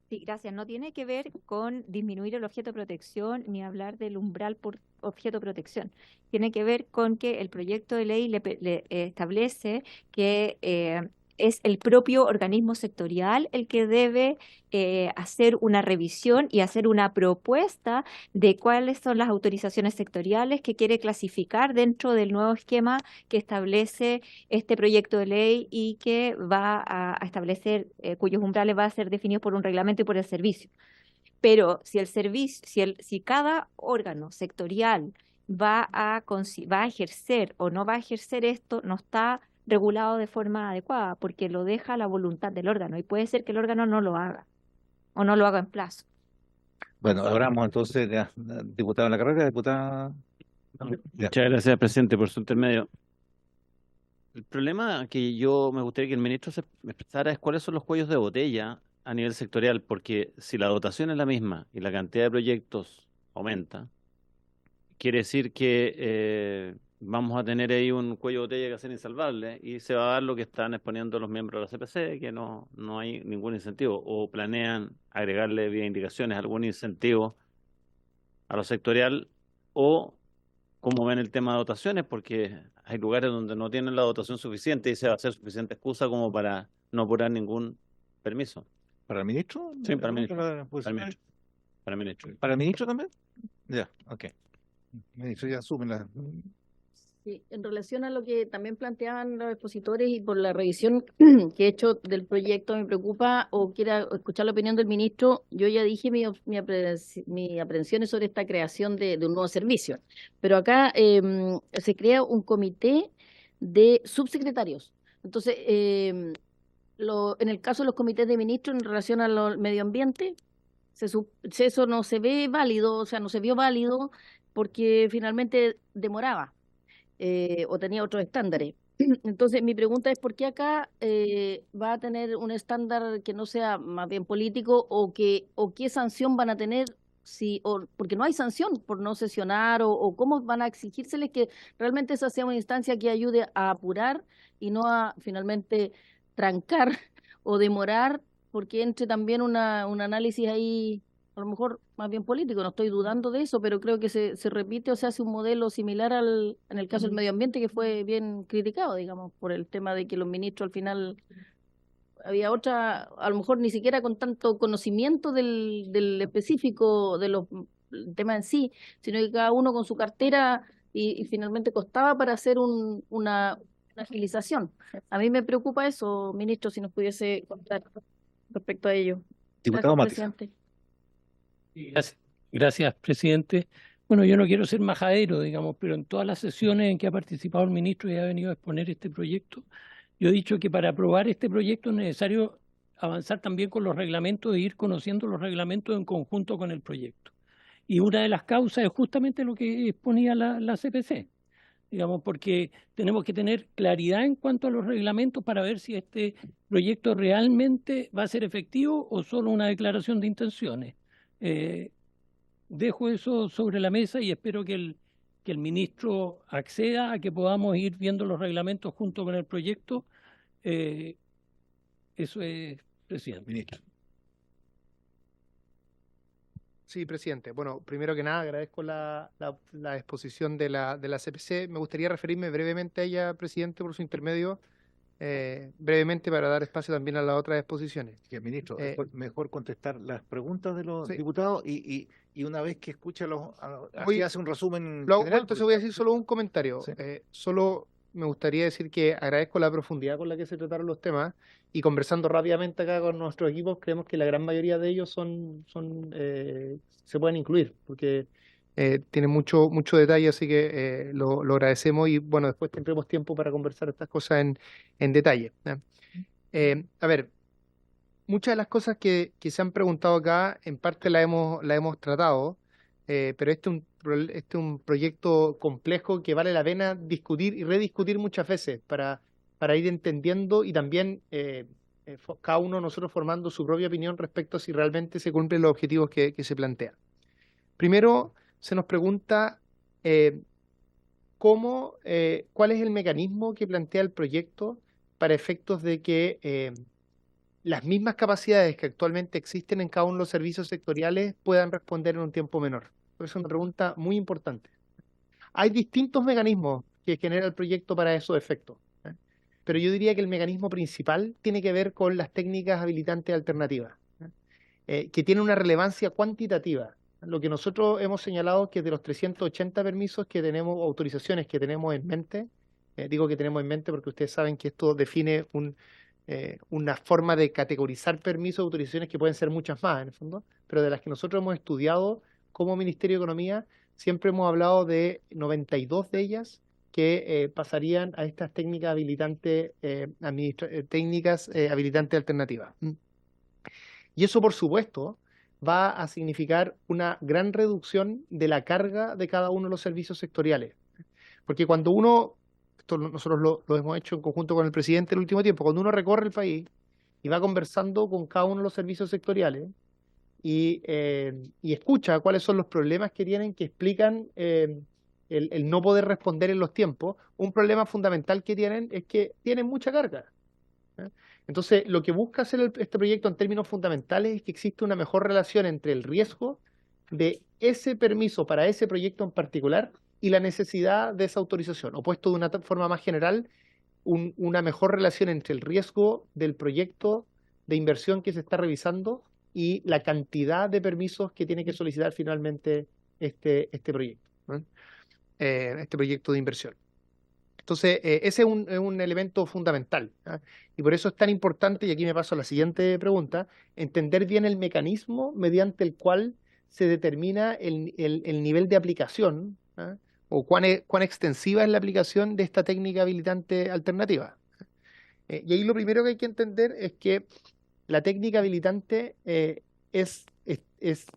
Sí, gracias. No tiene que ver con disminuir el objeto de protección ni hablar del umbral por objeto de protección. Tiene que ver con que el proyecto de ley le establece que es el propio organismo sectorial el que debe hacer una revisión y hacer una propuesta de cuáles son las autorizaciones sectoriales que quiere clasificar dentro del nuevo esquema que establece este proyecto de ley y que va a establecer, cuyos umbrales va a ser definidos por un reglamento y por el servicio. Pero si el servicio, si cada órgano sectorial va a ejercer o no va a ejercer esto, no está regulado de forma adecuada, porque lo deja a la voluntad del órgano, y puede ser que el órgano no lo haga, o no lo haga en plazo. Bueno, hablamos entonces de diputado en la carrera, diputada. Ya. Muchas gracias, presidente, por su intermedio. El problema que yo me gustaría que el ministro me expresara es cuáles son los cuellos de botella a nivel sectorial, porque si la dotación es la misma y la cantidad de proyectos aumenta, quiere decir que vamos a tener ahí un cuello de botella que va a ser insalvable y se va a dar lo que están exponiendo los miembros de la CPC, que no hay ningún incentivo, o planean agregarle vía indicaciones algún incentivo a lo sectorial, o cómo ven el tema de dotaciones, porque hay lugares donde no tienen la dotación suficiente y se va a hacer suficiente excusa como para no apurar ningún permiso. ¿Para el ministro? Sí, para el ministro. ¿Para, Para el ministro. Para el ministro. ¿Para el ministro también? Ya, ok. Ministro, ya asume la... Sí, en relación a lo que también planteaban los expositores y por la revisión que he hecho del proyecto, me preocupa o quiera escuchar la opinión del ministro. Yo ya dije mi aprehensiones sobre esta creación de un nuevo servicio, pero acá se crea un comité de subsecretarios. Entonces, en el caso de los comités de ministros en relación al medio ambiente, eso no se ve válido, o sea, no se vio válido porque finalmente demoraba. O tenía otros estándares. Entonces, mi pregunta es, ¿por qué acá va a tener un estándar que no sea más bien político o qué sanción van a tener porque no hay sanción por no sesionar o cómo van a exigírseles que realmente esa sea una instancia que ayude a apurar y no a finalmente trancar o demorar porque entre también un análisis ahí a lo mejor más bien político, no estoy dudando de eso, pero creo que se repite o se hace un modelo similar en el caso del medio ambiente que fue bien criticado, digamos, por el tema de que los ministros al final había otra, a lo mejor ni siquiera con tanto conocimiento del específico del tema en sí, sino que cada uno con su cartera y finalmente costaba para hacer una agilización. A mí me preocupa eso, ministro, si nos pudiese contar respecto a ello. Diputado Gracias, Márquez. presidente. Gracias, presidente. Bueno, yo no quiero ser majadero, digamos, pero en todas las sesiones en que ha participado el ministro y ha venido a exponer este proyecto, yo he dicho que para aprobar este proyecto es necesario avanzar también con los reglamentos e ir conociendo los reglamentos en conjunto con el proyecto. Y una de las causas es justamente lo que exponía la CPC, digamos, porque tenemos que tener claridad en cuanto a los reglamentos para ver si este proyecto realmente va a ser efectivo o solo una declaración de intenciones. Dejo eso sobre la mesa y espero que el ministro acceda a que podamos ir viendo los reglamentos junto con el proyecto. Eso es, presidente. Ministro. Sí, presidente. Bueno, primero que nada agradezco la exposición de la CPC. Me gustaría referirme brevemente a ella, presidente, por su intermedio, brevemente para dar espacio también a las otras exposiciones. Sí, ministro, mejor contestar las preguntas de los Sí. diputados y una vez que escucha Voy- así hace un resumen Lo hago, general, entonces voy a decir solo un comentario. Sí. Solo me gustaría decir que agradezco la profundidad con la que se trataron los temas y conversando rápidamente acá con nuestros equipos, creemos que la gran mayoría de ellos se pueden incluir porque tienen mucho detalle, así que lo agradecemos y bueno, después tendremos tiempo para conversar estas cosas en detalle. ¿Ya? A ver, muchas de las cosas que se han preguntado acá, en parte la hemos tratado, pero este es un proyecto complejo que vale la pena discutir y rediscutir muchas veces para ir entendiendo y también cada uno de nosotros formando su propia opinión respecto a si realmente se cumplen los objetivos que se plantean. Primero, se nos pregunta cuál es el mecanismo que plantea el proyecto para efectos de que las mismas capacidades que actualmente existen en cada uno de los servicios sectoriales puedan responder en un tiempo menor. Es una pregunta muy importante. Hay distintos mecanismos que genera el proyecto para esos efectos, pero yo diría que el mecanismo principal tiene que ver con las técnicas habilitantes alternativas, que tienen una relevancia cuantitativa. Lo que nosotros hemos señalado es que de los 380 permisos que tenemos, autorizaciones que tenemos en mente, digo que tenemos en mente porque ustedes saben que esto define una forma de categorizar permisos, autorizaciones que pueden ser muchas más en el fondo, pero de las que nosotros hemos estudiado como Ministerio de Economía, siempre hemos hablado de 92 de ellas que pasarían a estas técnicas habilitantes, habilitantes alternativas. Y eso, por supuesto, va a significar una gran reducción de la carga de cada uno de los servicios sectoriales. Porque cuando esto nosotros lo hemos hecho en conjunto con el presidente en el último tiempo, cuando uno recorre el país y va conversando con cada uno de los servicios sectoriales y escucha cuáles son los problemas que tienen, que explican el no poder responder en los tiempos, un problema fundamental que tienen es que tienen mucha carga. Entonces, lo que busca hacer este proyecto en términos fundamentales es que existe una mejor relación entre el riesgo de ese permiso para ese proyecto en particular y la necesidad de esa autorización. O puesto de una forma más general, una mejor relación entre el riesgo del proyecto de inversión que se está revisando y la cantidad de permisos que tiene que solicitar finalmente este proyecto, ¿no? Este proyecto de inversión. Entonces, ese es un elemento fundamental, ¿ah? Y por eso es tan importante, y aquí me paso a la siguiente pregunta, entender bien el mecanismo mediante el cual se determina el nivel de aplicación, ¿ah? O cuán extensiva es la aplicación de esta técnica habilitante alternativa. Y ahí lo primero que hay que entender es que la técnica habilitante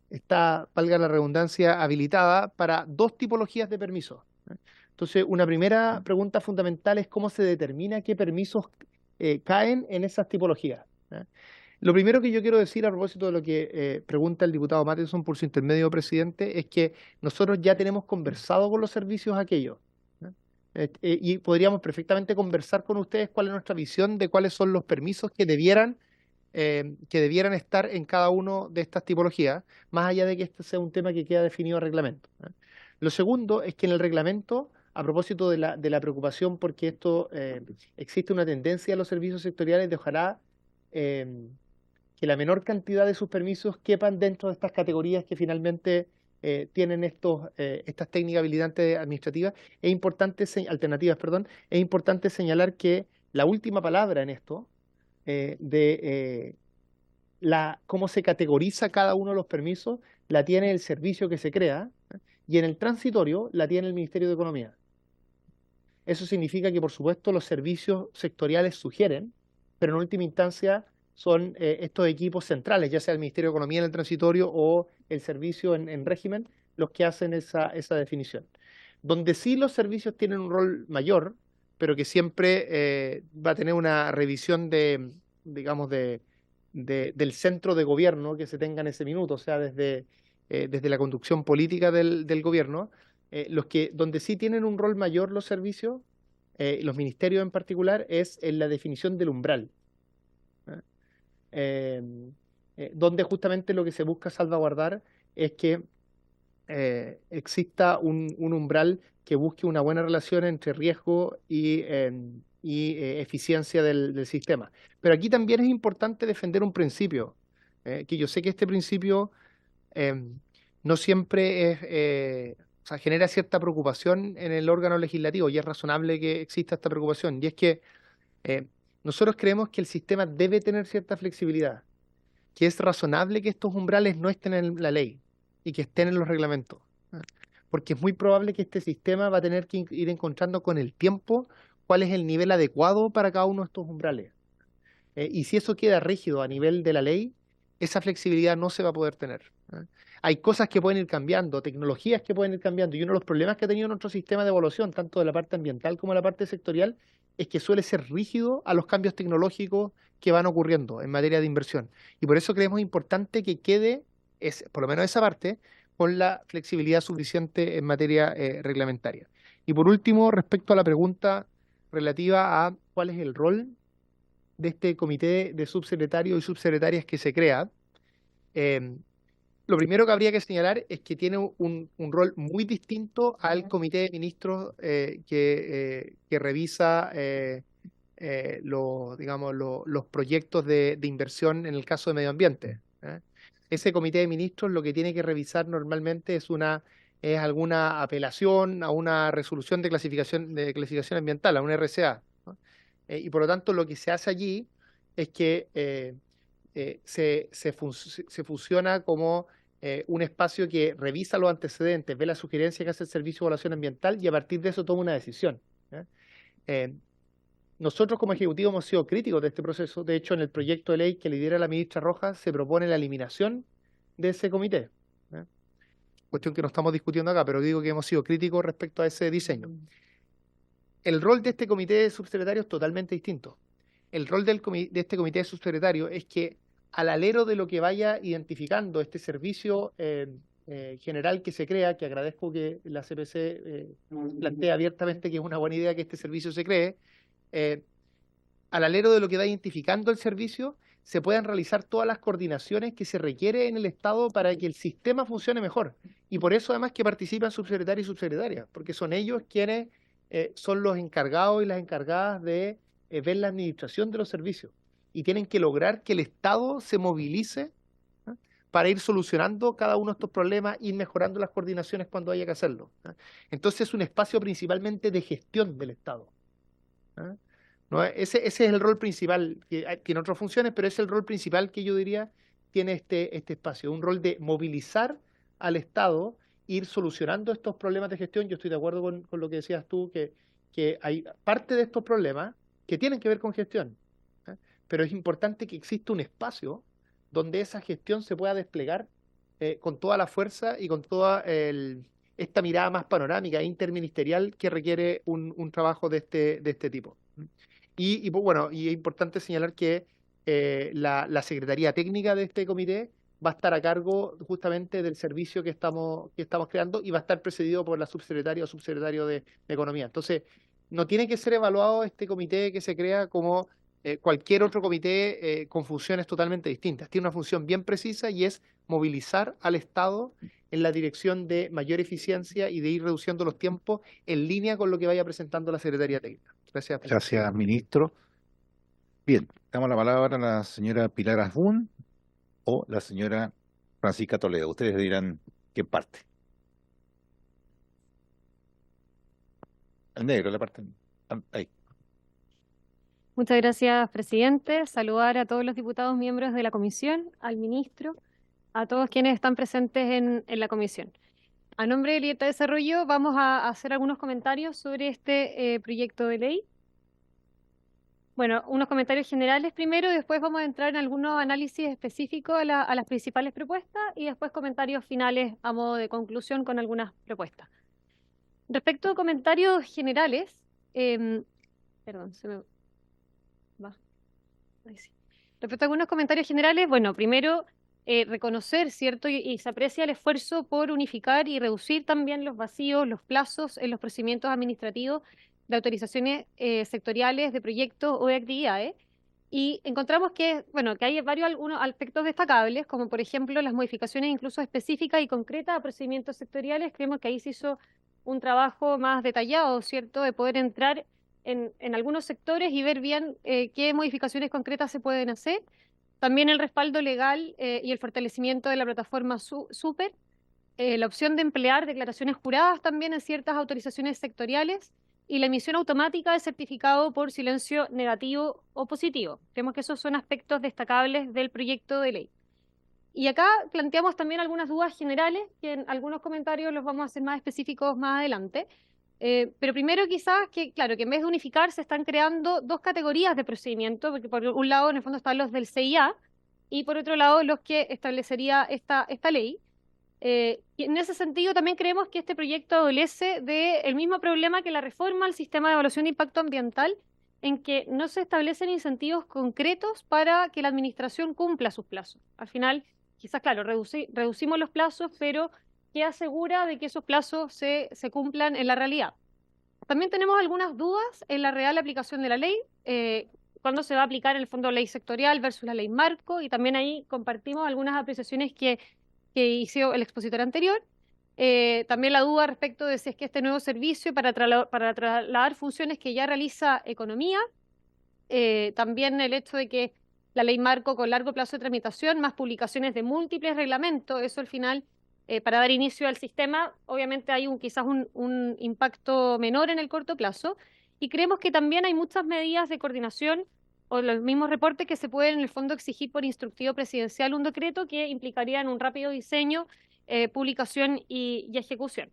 está, valga la redundancia, habilitada para dos tipologías de permisos. Entonces, una primera pregunta fundamental es cómo se determina qué permisos caen en esas tipologías. Lo primero que yo quiero decir a propósito de lo que pregunta el diputado Matheson por su intermedio, presidente, es que nosotros ya tenemos conversado con los servicios aquellos. Y podríamos perfectamente conversar con ustedes cuál es nuestra visión de cuáles son los permisos que debieran estar en cada una de estas tipologías, más allá de que este sea un tema que queda definido en reglamento. Lo segundo es que en el reglamento, a propósito de la preocupación porque esto existe una tendencia a los servicios sectoriales de ojalá que la menor cantidad de sus permisos quepan dentro de estas categorías que finalmente tienen estas técnicas habilitantes administrativas, alternativas, perdón, es importante señalar que la última palabra en esto cómo se categoriza cada uno de los permisos la tiene el servicio que se crea, y en el transitorio la tiene el Ministerio de Economía. Eso significa que, por supuesto, los servicios sectoriales sugieren, pero en última instancia son estos equipos centrales, ya sea el Ministerio de Economía en el transitorio o el servicio en régimen, los que hacen esa definición. Donde sí los servicios tienen un rol mayor, pero que siempre va a tener una revisión digamos, del centro de gobierno que se tenga en ese minuto, o sea, desde la conducción política del gobierno, donde sí tienen un rol mayor los servicios, los ministerios en particular, es en la definición del umbral, donde justamente lo que se busca salvaguardar es que exista un umbral que busque una buena relación entre riesgo y eficiencia del sistema. Pero aquí también es importante defender un principio, que yo sé que este principio no siempre o sea, genera cierta preocupación en el órgano legislativo, y es razonable que exista esta preocupación, y es que nosotros creemos que el sistema debe tener cierta flexibilidad, que es razonable que estos umbrales no estén en la ley y que estén en los reglamentos, porque es muy probable que este sistema va a tener que ir encontrando con el tiempo cuál es el nivel adecuado para cada uno de estos umbrales. Y si eso queda rígido a nivel de la ley, esa flexibilidad no se va a poder tener. Hay cosas que pueden ir cambiando, tecnologías que pueden ir cambiando, y uno de los problemas que ha tenido nuestro sistema de evaluación, tanto de la parte ambiental como de la parte sectorial, es que suele ser rígido a los cambios tecnológicos que van ocurriendo en materia de inversión. Y por eso creemos importante que quede, por lo menos esa parte, con la flexibilidad suficiente en materia reglamentaria. Y por último, respecto a la pregunta relativa a cuál es el rol de este comité de subsecretarios y subsecretarias que se crea, lo primero que habría que señalar es que tiene un rol muy distinto al comité de ministros que revisa los proyectos de inversión en el caso de medio ambiente. Ese comité de ministros lo que tiene que revisar normalmente es alguna apelación a una resolución de clasificación ambiental, a una RCA, ¿no? Y por lo tanto lo que se hace allí es que se fusiona como un espacio que revisa los antecedentes, ve la sugerencia que hace el Servicio de Evaluación Ambiental y a partir de eso toma una decisión. Nosotros como Ejecutivo hemos sido críticos de este proceso. De hecho, en el proyecto de ley que lidera la ministra Rojas se propone la eliminación de ese comité. Cuestión que no estamos discutiendo acá, pero digo que hemos sido críticos respecto a ese diseño. El rol de este comité de subsecretarios es totalmente distinto. El rol de este comité de subsecretarios es que al alero de lo que vaya identificando este servicio general que se crea, que agradezco que la CPC plantea abiertamente que es una buena idea que este servicio se cree, al alero de lo que va identificando el servicio, se puedan realizar todas las coordinaciones que se requiere en el Estado para que el sistema funcione mejor. Y por eso además que participan subsecretarios y subsecretarias, porque son ellos quienes son los encargados y las encargadas de ver la administración de los servicios. y tienen que lograr que el Estado se movilice para ir solucionando cada uno de estos problemas, ir mejorando las coordinaciones cuando haya que hacerlo. Entonces es un espacio principalmente de gestión del Estado. ¿No? Ese es el rol principal, que tiene otras funciones, pero es el rol principal que yo diría tiene este espacio, un rol de movilizar al Estado, ir solucionando estos problemas de gestión. Yo estoy de acuerdo con lo que decías tú, que hay parte de estos problemas que tienen que ver con gestión, pero es importante que exista un espacio donde esa gestión se pueda desplegar con toda la fuerza y con toda esta mirada más panorámica e interministerial que requiere un trabajo de este tipo. Y bueno, y es importante señalar que la Secretaría Técnica de este comité va a estar a cargo justamente del servicio que estamos creando y va a estar precedido por la subsecretaria o subsecretario de Economía. Entonces, no tiene que ser evaluado este comité que se crea como cualquier otro comité con funciones totalmente distintas. Tiene una función bien precisa y es movilizar al Estado en la dirección de mayor eficiencia y de ir reduciendo los tiempos en línea con lo que vaya presentando la Secretaría Técnica. Gracias, presidente. Gracias, ministro. Bien, damos la palabra a la señora Pilar Asbun o la señora Francisca Toledo. Ustedes dirán qué parte. El negro, la parte. Ahí. Muchas gracias, presidente. Saludar a todos los diputados miembros de la comisión, al ministro, a todos quienes están presentes en la comisión. A nombre de Libertad de Desarrollo vamos a hacer algunos comentarios sobre este proyecto de ley. Bueno, unos comentarios generales primero, después vamos a entrar en algunos análisis específicos a las principales propuestas y después comentarios finales a modo de conclusión con algunas propuestas. Respecto a comentarios generales, perdón, se me va. Ahí sí. Respecto a algunos comentarios generales, bueno, primero reconocer, ¿cierto? Y se aprecia el esfuerzo por unificar y reducir también los vacíos, los plazos en los procedimientos administrativos de autorizaciones sectoriales de proyectos o de actividades. Y encontramos que, bueno, que hay algunos aspectos destacables, como por ejemplo las modificaciones incluso específicas y concretas a procedimientos sectoriales. Creemos que ahí se hizo un trabajo más detallado, ¿cierto?, de poder entrar en algunos sectores y ver bien qué modificaciones concretas se pueden hacer. También el respaldo legal y el fortalecimiento de la plataforma SUPER, la opción de emplear declaraciones juradas también en ciertas autorizaciones sectoriales y la emisión automática de certificado por silencio negativo o positivo. Creemos que esos son aspectos destacables del proyecto de ley. Y acá planteamos también algunas dudas generales, que en algunos comentarios los vamos a hacer más específicos más adelante. Pero primero quizás que, claro, que en vez de unificar se están creando dos categorías de procedimiento, porque por un lado en el fondo están los del CIA y por otro lado los que establecería esta ley. Y en ese sentido también creemos que este proyecto adolece del mismo problema que la reforma al sistema de evaluación de impacto ambiental, en que no se establecen incentivos concretos para que la administración cumpla sus plazos. Al final, quizás, claro, reducimos los plazos, pero ¿qué asegura de que esos plazos se cumplan en la realidad? También tenemos algunas dudas en la real aplicación de la ley, cuándo se va a aplicar en el fondo ley sectorial versus la ley marco, y también ahí compartimos algunas apreciaciones que hizo el expositor anterior. También la duda respecto de si es que este nuevo servicio para trasladar funciones que ya realiza Economía, también el hecho de que la ley marco con largo plazo de tramitación, más publicaciones de múltiples reglamentos, eso al final, para dar inicio al sistema, obviamente hay quizás un impacto menor en el corto plazo, y creemos que también hay muchas medidas de coordinación o los mismos reportes que se pueden en el fondo exigir por instructivo presidencial un decreto que implicaría en un rápido diseño, publicación y ejecución.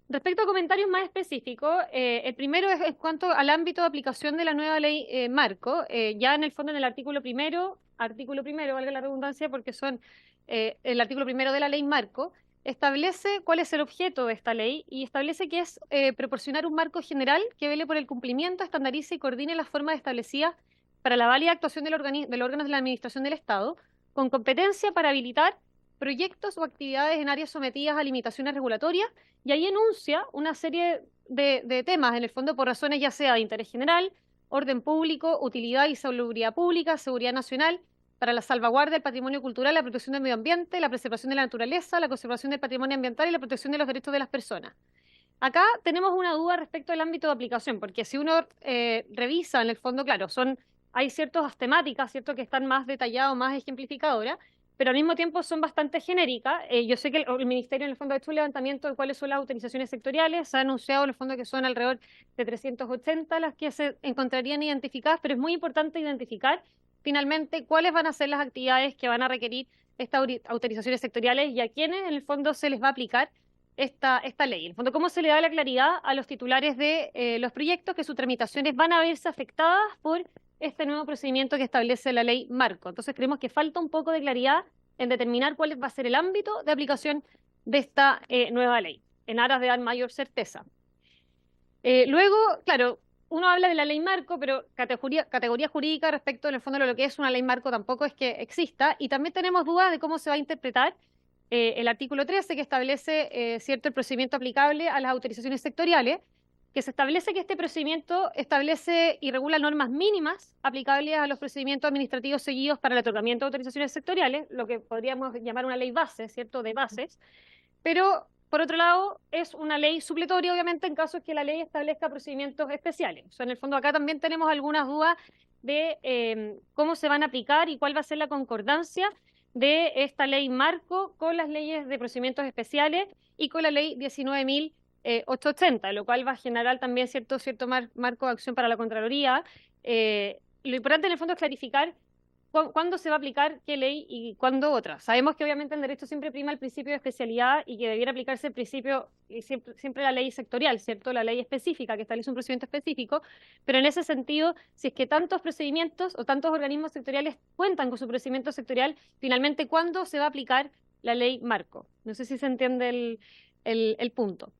Respecto a comentarios más específicos, el primero es en cuanto al ámbito de aplicación de la nueva ley marco. Ya en el fondo en el artículo primero, valga la redundancia porque son el artículo primero de la ley marco, establece cuál es el objeto de esta ley y establece que es proporcionar un marco general que vele por el cumplimiento, estandarice y coordine las formas establecidas para la válida actuación del órganos de la Administración del Estado, con competencia para habilitar proyectos o actividades en áreas sometidas a limitaciones regulatorias, y ahí enuncia una serie de temas, en el fondo por razones ya sea de interés general, orden público, utilidad y salubridad pública, seguridad nacional, para la salvaguardia del patrimonio cultural, la protección del medio ambiente, la preservación de la naturaleza, la conservación del patrimonio ambiental y la protección de los derechos de las personas. Acá tenemos una duda respecto al ámbito de aplicación, porque si uno revisa, en el fondo, claro, son hay ciertas temáticas, ¿cierto?, que están más detalladas, más ejemplificadoras, pero al mismo tiempo son bastante genéricas. Yo sé que el Ministerio en el fondo ha hecho un levantamiento de cuáles son las autorizaciones sectoriales, se ha anunciado en el fondo que son alrededor de 380 las que se encontrarían identificadas, pero es muy importante identificar finalmente cuáles van a ser las actividades que van a requerir estas autorizaciones sectoriales y a quiénes en el fondo se les va a aplicar esta ley. En el fondo, cómo se le da la claridad a los titulares de los proyectos que sus tramitaciones van a verse afectadas por este nuevo procedimiento que establece la ley marco. Entonces creemos que falta un poco de claridad en determinar cuál va a ser el ámbito de aplicación de esta nueva ley, en aras de dar mayor certeza. Luego, claro, uno habla de la ley marco, pero categoría jurídica respecto en el fondo de lo que es una ley marco tampoco es que exista, y también tenemos dudas de cómo se va a interpretar el artículo 13 que establece cierto el procedimiento aplicable a las autorizaciones sectoriales, que se establece que este procedimiento establece y regula normas mínimas aplicables a los procedimientos administrativos seguidos para el otorgamiento de autorizaciones sectoriales, lo que podríamos llamar una ley base, ¿cierto?, de bases, pero por otro lado es una ley supletoria, obviamente, en caso de que la ley establezca procedimientos especiales. O sea, en el fondo acá también tenemos algunas dudas de cómo se van a aplicar y cuál va a ser la concordancia de esta ley marco con las leyes de procedimientos especiales y con la ley 19.880, lo cual va a generar también cierto marco de acción para la Contraloría. Lo importante en el fondo es clarificar cuándo se va a aplicar qué ley y cuándo otra. Sabemos que obviamente en derecho siempre prima el principio de especialidad y que debiera aplicarse el principio, siempre la ley sectorial, ¿cierto?, la ley específica que establece un procedimiento específico, pero en ese sentido, si es que tantos procedimientos o tantos organismos sectoriales cuentan con su procedimiento sectorial, finalmente, ¿cuándo se va a aplicar la ley marco? No sé si se entiende el punto.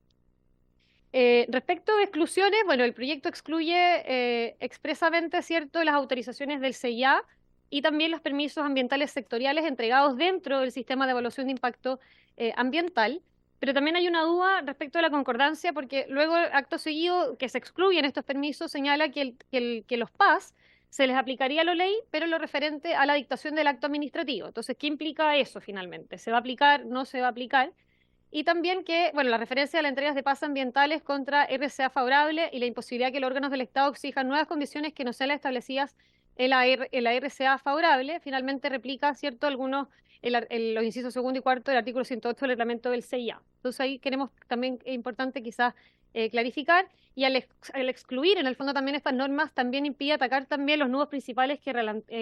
Respecto de exclusiones, bueno, el proyecto excluye expresamente, ¿cierto?, las autorizaciones del CIA y también los permisos ambientales sectoriales entregados dentro del sistema de evaluación de impacto ambiental, pero también hay una duda respecto a la concordancia, porque luego, acto seguido, que se excluyen estos permisos, señala que los PAS se les aplicaría la ley, pero lo referente a la dictación del acto administrativo. Entonces, ¿qué implica eso finalmente? ¿Se va a aplicar? ¿No se va a aplicar? Y también que, bueno, la referencia a las entregas de PAS ambientales contra RCA favorable y la imposibilidad que los órganos del Estado exijan nuevas condiciones que no sean las establecidas en la RCA favorable, finalmente replica, ¿cierto?, algunos, los incisos segundo y cuarto del artículo 108 del reglamento del CIA. Entonces ahí queremos también, es importante quizás clarificar, y al excluir en el fondo también estas normas, también impide atacar también los nudos principales que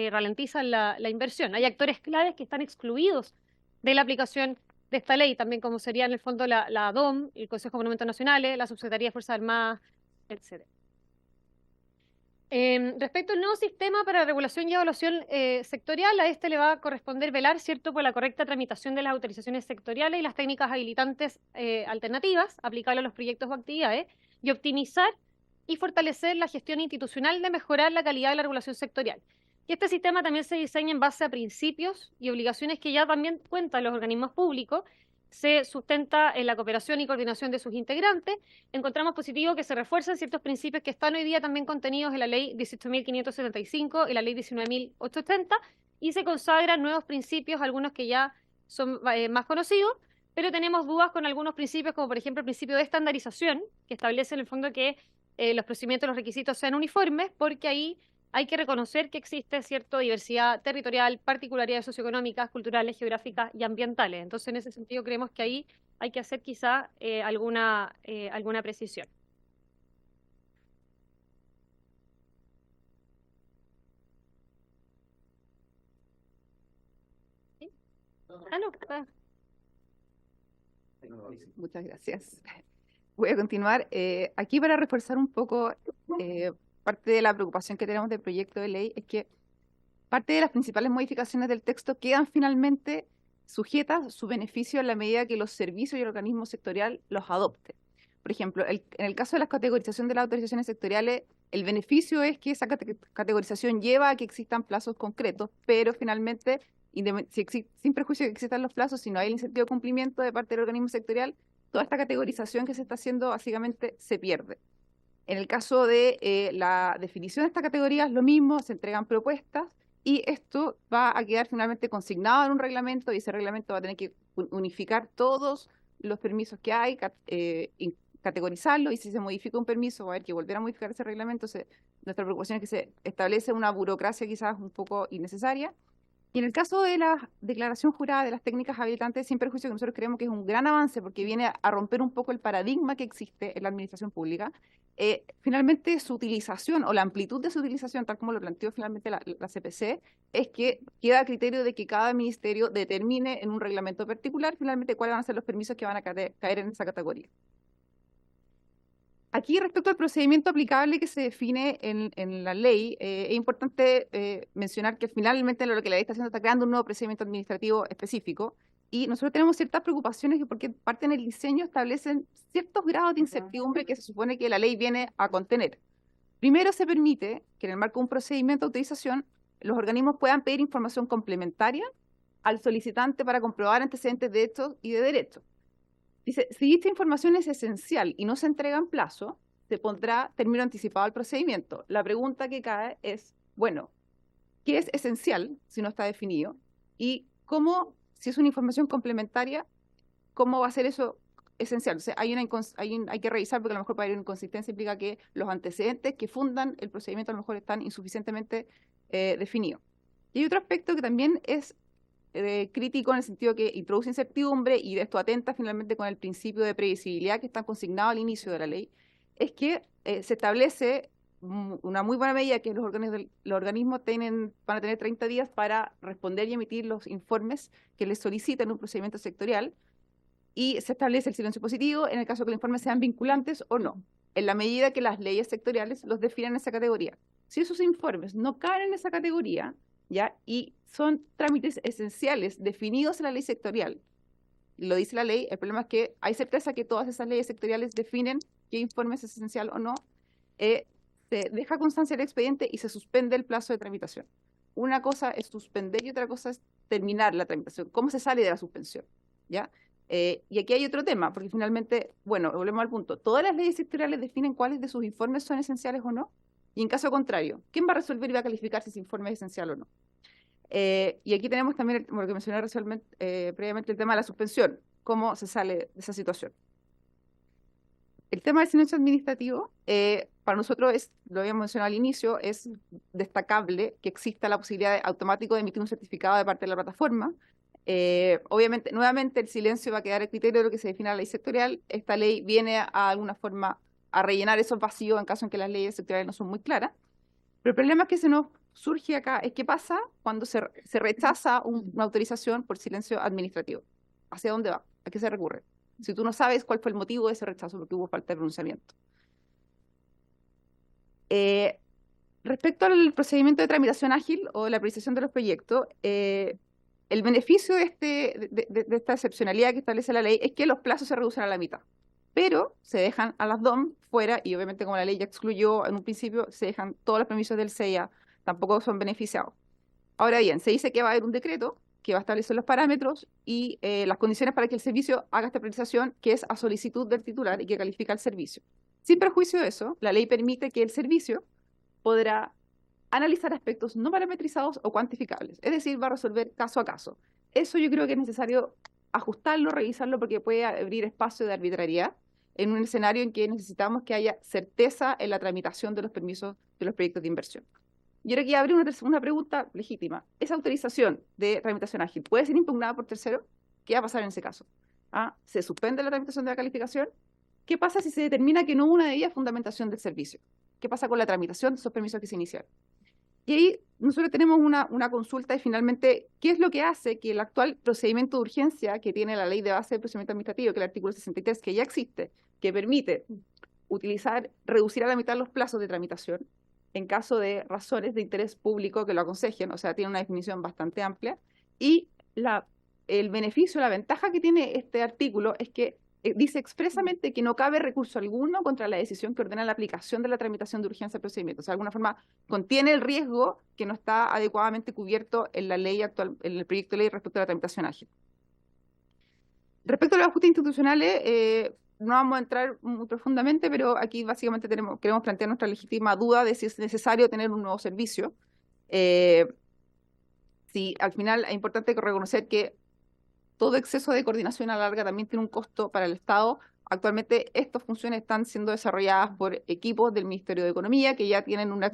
ralentizan la inversión. Hay actores claves que están excluidos de la aplicación de esta ley, también como sería en el fondo la DOM, el Consejo de Monumentos Nacionales, la Subsecretaría de Fuerzas Armadas, etc. Respecto al nuevo sistema para regulación y evaluación sectorial, a este le va a corresponder velar, ¿cierto?, por la correcta tramitación de las autorizaciones sectoriales y las técnicas habilitantes alternativas aplicables a los proyectos o actividades, y optimizar y fortalecer la gestión institucional de mejorar la calidad de la regulación sectorial. Y este sistema también se diseña en base a principios y obligaciones que ya también cuentan los organismos públicos, se sustenta en la cooperación y coordinación de sus integrantes. Encontramos positivo que se refuerzan ciertos principios que están hoy día también contenidos en la ley 18.575 y la ley 19.880, y se consagran nuevos principios, algunos que ya son más conocidos, pero tenemos dudas con algunos principios, como por ejemplo el principio de estandarización, que establece en el fondo que los procedimientos, los requisitos sean uniformes, porque ahí hay que reconocer que existe cierta diversidad territorial, particularidades socioeconómicas, culturales, geográficas y ambientales. Entonces, en ese sentido, creemos que ahí hay que hacer quizá alguna precisión. ¿Sí? Ah, no. Muchas gracias. Voy a continuar. Aquí para reforzar un poco parte de la preocupación que tenemos del proyecto de ley es que parte de las principales modificaciones del texto quedan finalmente sujetas a su beneficio en la medida que los servicios y el organismo sectorial los adopten. Por ejemplo, en el caso de la categorización de las autorizaciones sectoriales, el beneficio es que esa categorización lleva a que existan plazos concretos, pero finalmente, sin prejuicio de que existan los plazos, si no hay el incentivo de cumplimiento de parte del organismo sectorial, toda esta categorización que se está haciendo básicamente se pierde. En el caso de la definición de esta categoría es lo mismo, se entregan propuestas y esto va a quedar finalmente consignado en un reglamento, y ese reglamento va a tener que unificar todos los permisos que hay, categorizarlo, y si se modifica un permiso va a haber que volver a modificar ese reglamento. nuestra preocupación es que se establece una burocracia quizás un poco innecesaria. Y en el caso de la declaración jurada de las técnicas habilitantes sin perjuicio, que nosotros creemos que es un gran avance porque viene a romper un poco el paradigma que existe en la administración pública, finalmente su utilización o la amplitud de su utilización, tal como lo planteó finalmente la CPC, es que queda a criterio de que cada ministerio determine en un reglamento particular finalmente cuáles van a ser los permisos que van a caer en esa categoría. Aquí, respecto al procedimiento aplicable que se define en la ley, es importante mencionar que finalmente lo que la ley está haciendo está creando un nuevo procedimiento administrativo específico y nosotros tenemos ciertas preocupaciones porque parte en el diseño establecen ciertos grados de incertidumbre que se supone que la ley viene a contener. Primero, se permite que en el marco de un procedimiento de autorización los organismos puedan pedir información complementaria al solicitante para comprobar antecedentes de hechos y de derechos. Dice, si dicha información es esencial y no se entrega en plazo, se pondrá término anticipado al procedimiento. La pregunta que cae es, bueno, ¿qué es esencial si no está definido? Y cómo, si es una información complementaria, ¿cómo va a ser eso esencial? O sea, hay que revisar porque a lo mejor para haber una inconsistencia implica que los antecedentes que fundan el procedimiento a lo mejor están insuficientemente definidos. Y hay otro aspecto que también es crítico en el sentido que introduce incertidumbre y esto atenta finalmente con el principio de previsibilidad que está consignado al inicio de la ley, es que se establece una muy buena medida que los organismos van a tener 30 días para responder y emitir los informes que les solicitan en un procedimiento sectorial y se establece el silencio positivo en el caso que los informes sean vinculantes o no, en la medida que las leyes sectoriales los definen en esa categoría. Si esos informes no caen en esa categoría, ¿ya? Y son trámites esenciales definidos en la ley sectorial. Lo dice la ley, el problema es que hay certeza que todas esas leyes sectoriales definen qué informe es esencial o no. Se deja constancia del expediente y se suspende el plazo de tramitación. Una cosa es suspender y otra cosa es terminar la tramitación. ¿Cómo se sale de la suspensión? ¿Ya? Y aquí hay otro tema, porque finalmente, bueno, volvemos al punto. Todas las leyes sectoriales definen cuáles de sus informes son esenciales o no. Y en caso contrario, ¿quién va a resolver y va a calificar si ese informe es esencial o no? Y aquí tenemos también, lo que mencioné previamente, el tema de la suspensión, cómo se sale de esa situación. El tema del silencio administrativo, para nosotros, lo habíamos mencionado al inicio, es destacable que exista la posibilidad automático de emitir un certificado de parte de la plataforma. Obviamente, nuevamente, el silencio va a quedar a criterio de lo que se define en la ley sectorial. Esta ley viene a alguna forma a rellenar esos vacíos en caso en que las leyes sectoriales no son muy claras. Pero el problema que se nos surge acá es qué pasa cuando se rechaza una autorización por silencio administrativo. ¿Hacia dónde va? ¿A qué se recurre? Si tú no sabes cuál fue el motivo de ese rechazo porque hubo falta de pronunciamiento. Respecto al procedimiento de tramitación ágil o de la priorización de los proyectos, el beneficio de esta excepcionalidad que establece la ley es que los plazos se reducen a la mitad. Pero se dejan a las DOM fuera y obviamente como la ley ya excluyó en un principio, se dejan todos los permisos del CEIA, tampoco son beneficiados. Ahora bien, se dice que va a haber un decreto que va a establecer los parámetros y las condiciones para que el servicio haga esta priorización, que es a solicitud del titular y que califica el servicio. Sin perjuicio de eso, la ley permite que el servicio podrá analizar aspectos no parametrizados o cuantificables, es decir, va a resolver caso a caso. Eso yo creo que es necesario ajustarlo, revisarlo, porque puede abrir espacio de arbitrariedad en un escenario en que necesitamos que haya certeza en la tramitación de los permisos de los proyectos de inversión. Y ahora aquí abre una pregunta legítima. ¿Esa autorización de tramitación ágil puede ser impugnada por tercero? ¿Qué va a pasar en ese caso? ¿Se suspende la tramitación de la calificación? ¿Qué pasa si se determina que no hubo una debida fundamentación del servicio? ¿Qué pasa con la tramitación de esos permisos que se iniciaron? Y ahí nosotros tenemos una consulta de finalmente, ¿qué es lo que hace que el actual procedimiento de urgencia que tiene la ley de base de procedimiento administrativo, que es el artículo 63, que ya existe, que permite reducir a la mitad los plazos de tramitación en caso de razones de interés público que lo aconsejen, o sea, tiene una definición bastante amplia, y el beneficio, la ventaja que tiene este artículo es que dice expresamente que no cabe recurso alguno contra la decisión que ordena la aplicación de la tramitación de urgencia del procedimiento. O sea, de alguna forma contiene el riesgo que no está adecuadamente cubierto en la ley actual, en el proyecto de ley respecto a la tramitación ágil. Respecto a los ajustes institucionales, no vamos a entrar muy profundamente, pero aquí básicamente queremos plantear nuestra legítima duda de si es necesario tener un nuevo servicio. Sí, al final es importante reconocer que todo exceso de coordinación a la larga también tiene un costo para el Estado, actualmente estas funciones están siendo desarrolladas por equipos del Ministerio de Economía que ya tienen una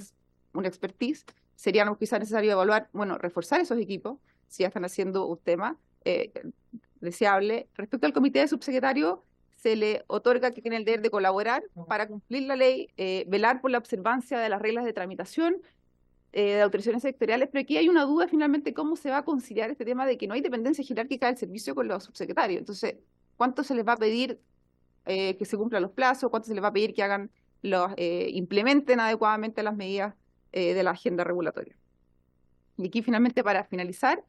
expertise. Sería quizás necesario evaluar, bueno, reforzar esos equipos, si ya están haciendo un tema deseable. Respecto al comité de subsecretarios, se le otorga que tiene el deber de colaborar para cumplir la ley, velar por la observancia de las reglas de tramitación, de autorizaciones sectoriales, pero aquí hay una duda finalmente cómo se va a conciliar este tema de que no hay dependencia jerárquica del servicio con los subsecretarios. Entonces, ¿cuánto se les va a pedir que se cumplan los plazos? ¿Cuánto se les va a pedir que hagan implementen adecuadamente las medidas de la agenda regulatoria? Y aquí finalmente, para finalizar,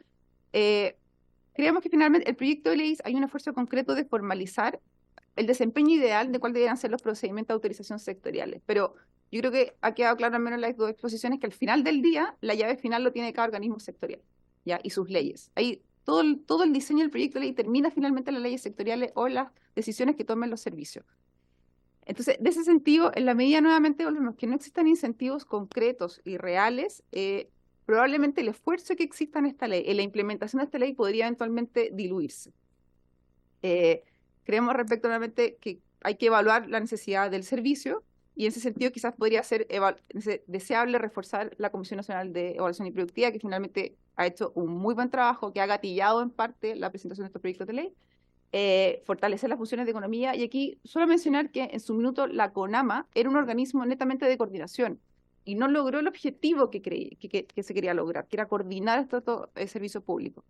creemos que finalmente el proyecto de ley hay un esfuerzo concreto de formalizar el desempeño ideal de cuáles deberían ser los procedimientos de autorización sectoriales, pero yo creo que ha quedado claro al menos en las dos exposiciones que al final del día la llave final lo tiene cada organismo sectorial, ¿ya? Y sus leyes. Ahí todo el diseño del proyecto de ley termina finalmente en las leyes sectoriales o las decisiones que tomen los servicios. Entonces, de ese sentido, en la medida nuevamente volvemos que no existan incentivos concretos y reales, probablemente el esfuerzo que exista en esta ley, en la implementación de esta ley, podría eventualmente diluirse. Creemos respecto nuevamente que hay que evaluar la necesidad del servicio y en ese sentido quizás podría ser deseable reforzar la Comisión Nacional de Evaluación y Productividad, que finalmente ha hecho un muy buen trabajo, que ha gatillado en parte la presentación de estos proyectos de ley, fortalecer las funciones de economía, y aquí solo mencionar que en su minuto la CONAMA era un organismo netamente de coordinación y no logró el objetivo que se quería lograr, que era coordinar el servicio público.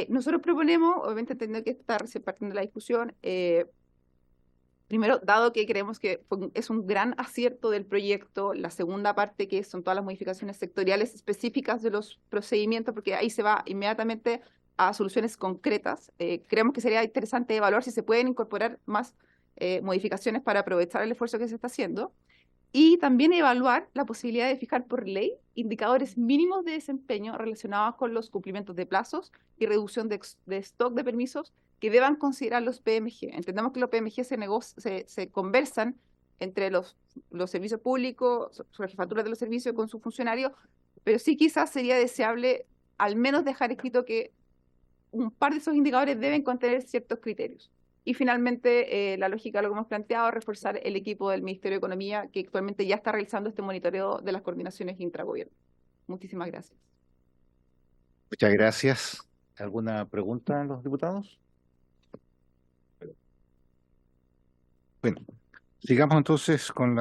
Nosotros proponemos, obviamente entendiendo que está recién partiendo la discusión, primero, dado que creemos que es un gran acierto del proyecto, la segunda parte, que son todas las modificaciones sectoriales específicas de los procedimientos, porque ahí se va inmediatamente a soluciones concretas. Creemos que sería interesante evaluar si se pueden incorporar más modificaciones para aprovechar el esfuerzo que se está haciendo. Y también evaluar la posibilidad de fijar por ley indicadores mínimos de desempeño relacionados con los cumplimientos de plazos y reducción de stock de permisos que deban considerar los PMG. Entendemos que los PMG se conversan entre los servicios públicos, las jefaturas de los servicios con sus funcionarios, pero sí quizás sería deseable al menos dejar escrito que un par de esos indicadores deben contener ciertos criterios. Y finalmente, la lógica de lo que hemos planteado, reforzar el equipo del Ministerio de Economía, que actualmente ya está realizando este monitoreo de las coordinaciones intragobierno. Muchísimas gracias. Muchas gracias. ¿Alguna pregunta a los diputados? Bueno, sigamos entonces con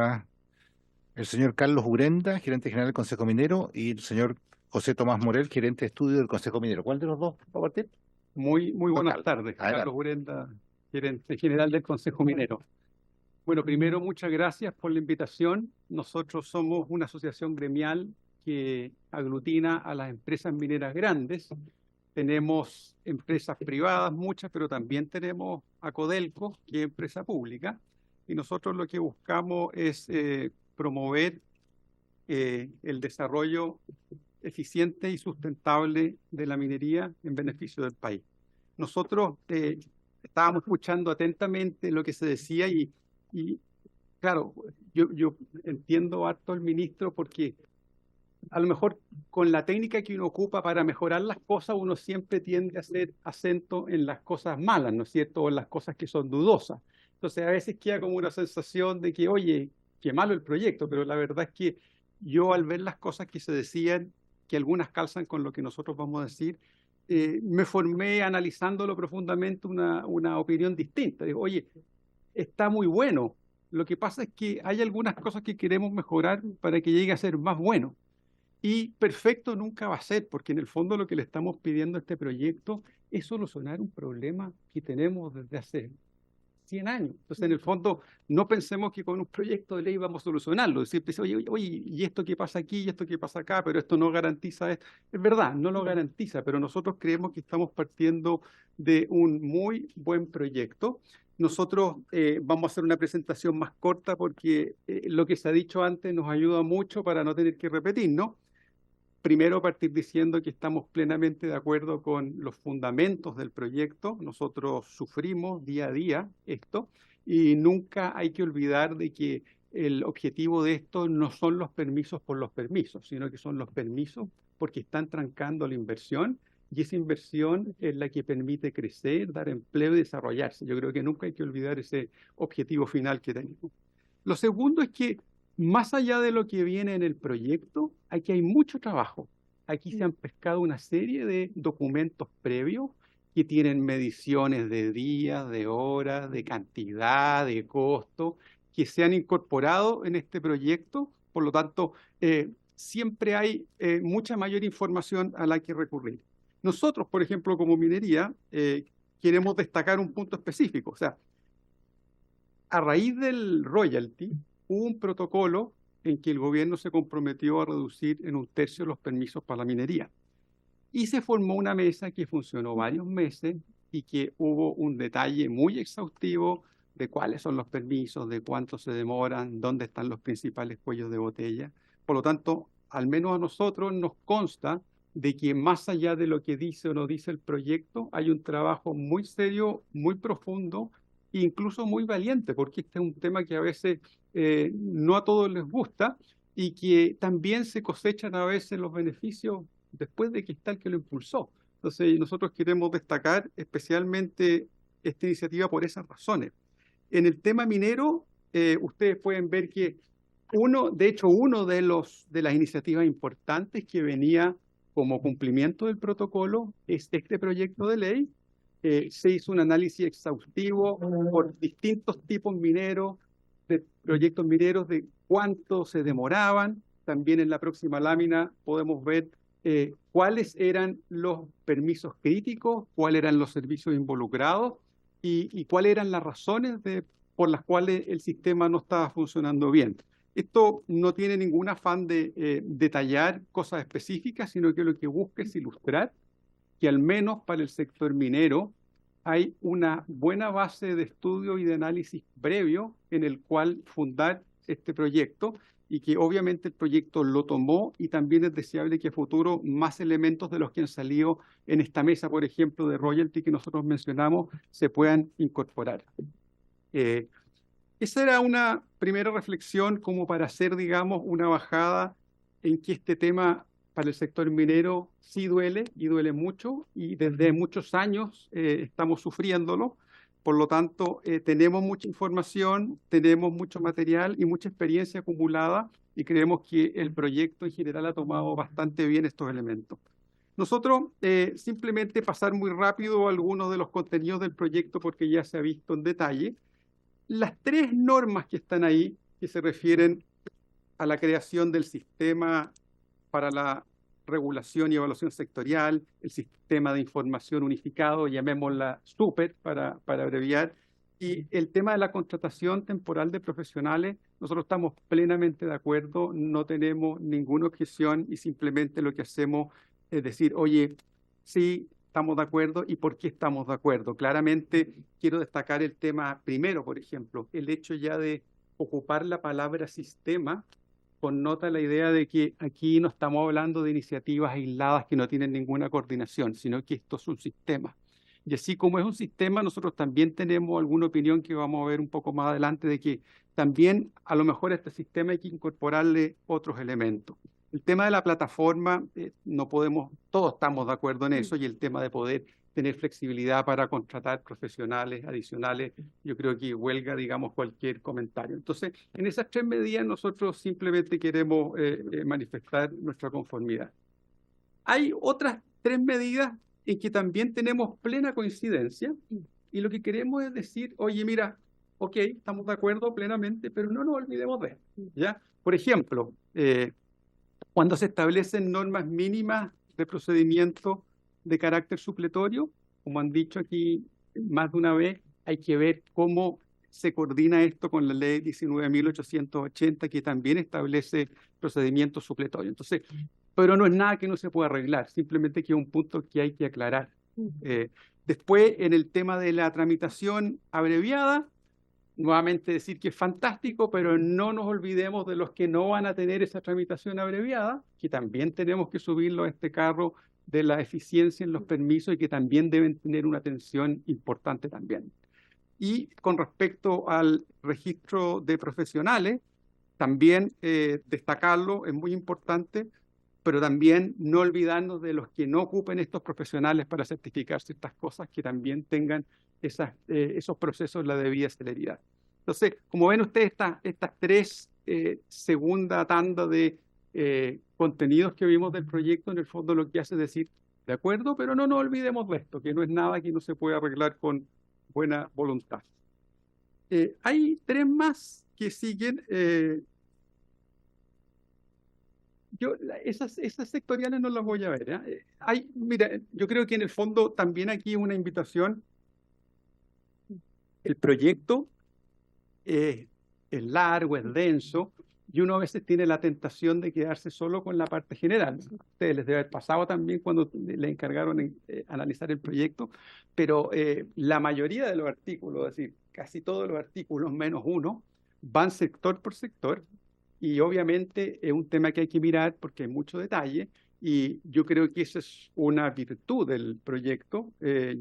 el señor Carlos Urenda, gerente general del Consejo Minero, y el señor José Tomás Morel, gerente de estudio del Consejo Minero. ¿Cuál de los dos va a partir? Muy buenas tardes, Adelante. Carlos Urenda, gerente general del Consejo Minero. Bueno, primero, muchas gracias por la invitación. Nosotros somos una asociación gremial que aglutina a las empresas mineras grandes. Tenemos empresas privadas, muchas, pero también tenemos a Codelco, que es empresa pública. Y nosotros lo que buscamos es promover el desarrollo eficiente y sustentable de la minería en beneficio del país. Nosotros estábamos escuchando atentamente lo que se decía y claro, yo entiendo harto al ministro porque a lo mejor con la técnica que uno ocupa para mejorar las cosas, uno siempre tiende a hacer acento en las cosas malas, ¿no es cierto? O en las cosas que son dudosas. Entonces a veces queda como una sensación de que, oye, qué malo el proyecto, pero la verdad es que yo al ver las cosas que se decían, que algunas calzan con lo que nosotros vamos a decir, me formé analizándolo profundamente una opinión distinta. Digo, oye, está muy bueno. Lo que pasa es que hay algunas cosas que queremos mejorar para que llegue a ser más bueno. Y perfecto nunca va a ser, porque en el fondo lo que le estamos pidiendo a este proyecto es solucionar un problema que tenemos desde hace 100 años. Entonces, en el fondo, no pensemos que con un proyecto de ley vamos a solucionarlo. Siempre dice, oye, ¿y esto qué pasa aquí? ¿Y esto qué pasa acá? Pero esto no garantiza esto. Es verdad, no lo garantiza, pero nosotros creemos que estamos partiendo de un muy buen proyecto. Nosotros vamos a hacer una presentación más corta porque lo que se ha dicho antes nos ayuda mucho para no tener que repetir, ¿no? Primero, partir diciendo que estamos plenamente de acuerdo con los fundamentos del proyecto. Nosotros sufrimos día a día esto y nunca hay que olvidar de que el objetivo de esto no son los permisos por los permisos, sino que son los permisos porque están trancando la inversión y esa inversión es la que permite crecer, dar empleo y desarrollarse. Yo creo que nunca hay que olvidar ese objetivo final que tenemos. Lo segundo es que más allá de lo que viene en el proyecto, aquí hay mucho trabajo. Aquí se han pescado una serie de documentos previos que tienen mediciones de días, de horas, de cantidad, de costo, que se han incorporado en este proyecto. Por lo tanto, siempre hay mucha mayor información a la que recurrir. Nosotros, por ejemplo, como minería, queremos destacar un punto específico. O sea, a raíz del royalty, hubo un protocolo en que el gobierno se comprometió a reducir en 1/3 los permisos para la minería. Y se formó una mesa que funcionó varios meses y que hubo un detalle muy exhaustivo de cuáles son los permisos, de cuánto se demoran, dónde están los principales cuellos de botella. Por lo tanto, al menos a nosotros nos consta de que más allá de lo que dice o no dice el proyecto, hay un trabajo muy serio, muy profundo e incluso muy valiente, porque este es un tema que a veces no a todos les gusta y que también se cosechan a veces los beneficios después de que está el que lo impulsó. Entonces, nosotros queremos destacar especialmente esta iniciativa por esas razones. En el tema minero, ustedes pueden ver que uno de las iniciativas importantes que venía como cumplimiento del protocolo es este proyecto de ley. Se hizo un análisis exhaustivo por distintos tipos mineros, de proyectos mineros, de cuánto se demoraban. También en la próxima lámina podemos ver cuáles eran los permisos críticos, cuáles eran los servicios involucrados y cuáles eran las razones por las cuales el sistema no estaba funcionando bien. Esto no tiene ningún afán de detallar cosas específicas, sino que lo que busca es ilustrar que al menos para el sector minero hay una buena base de estudio y de análisis previo en el cual fundar este proyecto y que obviamente el proyecto lo tomó y también es deseable que a futuro más elementos de los que han salido en esta mesa, por ejemplo, de royalty que nosotros mencionamos, se puedan incorporar. Esa era una primera reflexión como para hacer, digamos, una bajada en que este tema para el sector minero sí duele y duele mucho y desde muchos años estamos sufriéndolo. Por lo tanto, tenemos mucha información, tenemos mucho material y mucha experiencia acumulada y creemos que el proyecto en general ha tomado bastante bien estos elementos. Nosotros simplemente pasar muy rápido algunos de los contenidos del proyecto porque ya se ha visto en detalle. Las 3 normas que están ahí, que se refieren a la creación del sistema para la regulación y evaluación sectorial, el sistema de información unificado, llamémosla SUPER para abreviar, y el tema de la contratación temporal de profesionales, nosotros estamos plenamente de acuerdo, no tenemos ninguna objeción y simplemente lo que hacemos es decir, oye, sí, estamos de acuerdo y por qué estamos de acuerdo. Claramente quiero destacar el tema primero, por ejemplo, el hecho ya de ocupar la palabra sistema connota la idea de que aquí no estamos hablando de iniciativas aisladas que no tienen ninguna coordinación, sino que esto es un sistema. Y así como es un sistema, nosotros también tenemos alguna opinión que vamos a ver un poco más adelante de que también a lo mejor a este sistema hay que incorporarle otros elementos. El tema de la plataforma, no podemos, todos estamos de acuerdo en eso, y el tema de poder tener flexibilidad para contratar profesionales adicionales, yo creo que huelga, digamos, cualquier comentario. Entonces, en esas 3 medidas nosotros simplemente queremos manifestar nuestra conformidad. Hay otras 3 medidas en que también tenemos plena coincidencia y lo que queremos es decir, oye, mira, ok, estamos de acuerdo plenamente, pero no nos olvidemos de esto, ¿ya? Por ejemplo, cuando se establecen normas mínimas de procedimiento de carácter supletorio, como han dicho aquí más de una vez, hay que ver cómo se coordina esto con la ley 19.880, que también establece procedimientos supletorios. Entonces, pero no es nada que no se pueda arreglar, simplemente que es un punto que hay que aclarar. Después, en el tema de la tramitación abreviada, nuevamente decir que es fantástico, pero no nos olvidemos de los que no van a tener esa tramitación abreviada, que también tenemos que subirlo a este carro de la eficiencia en los permisos y que también deben tener una atención importante también. Y con respecto al registro de profesionales, también destacarlo, es muy importante, pero también no olvidarnos de los que no ocupen estos profesionales para certificar ciertas cosas, que también tengan esos procesos la debida celeridad. Entonces, como ven ustedes, estas tres segunda tanda de contenidos que vimos del proyecto, en el fondo lo que hace es decir, de acuerdo, pero no nos olvidemos de esto, que no es nada que no se puede arreglar con buena voluntad. Hay tres más que siguen. Esas sectoriales no las voy a ver, ¿eh? Mira, yo creo que en el fondo también aquí una invitación. El proyecto es largo, es denso, y uno a veces tiene la tentación de quedarse solo con la parte general. A ustedes les debe haber pasado también cuando le encargaron analizar el proyecto, pero la mayoría de los artículos, es decir, casi todos los artículos menos uno, van sector por sector, y obviamente es un tema que hay que mirar porque hay mucho detalle, y yo creo que esa es una virtud del proyecto.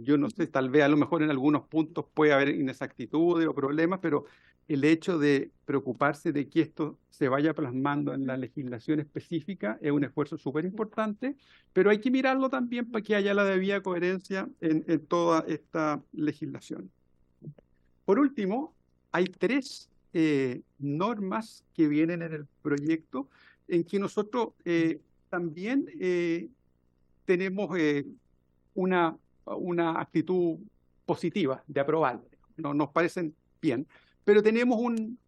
Yo no sé, tal vez a lo mejor en algunos puntos puede haber inexactitudes o problemas, pero el hecho de preocuparse de que esto se vaya plasmando en la legislación específica es un esfuerzo súper importante, pero hay que mirarlo también para que haya la debida coherencia en toda esta legislación. Por último, hay tres normas que vienen en el proyecto en que nosotros también tenemos una actitud positiva de aprobarlo. Nos parecen bien, pero tenemos un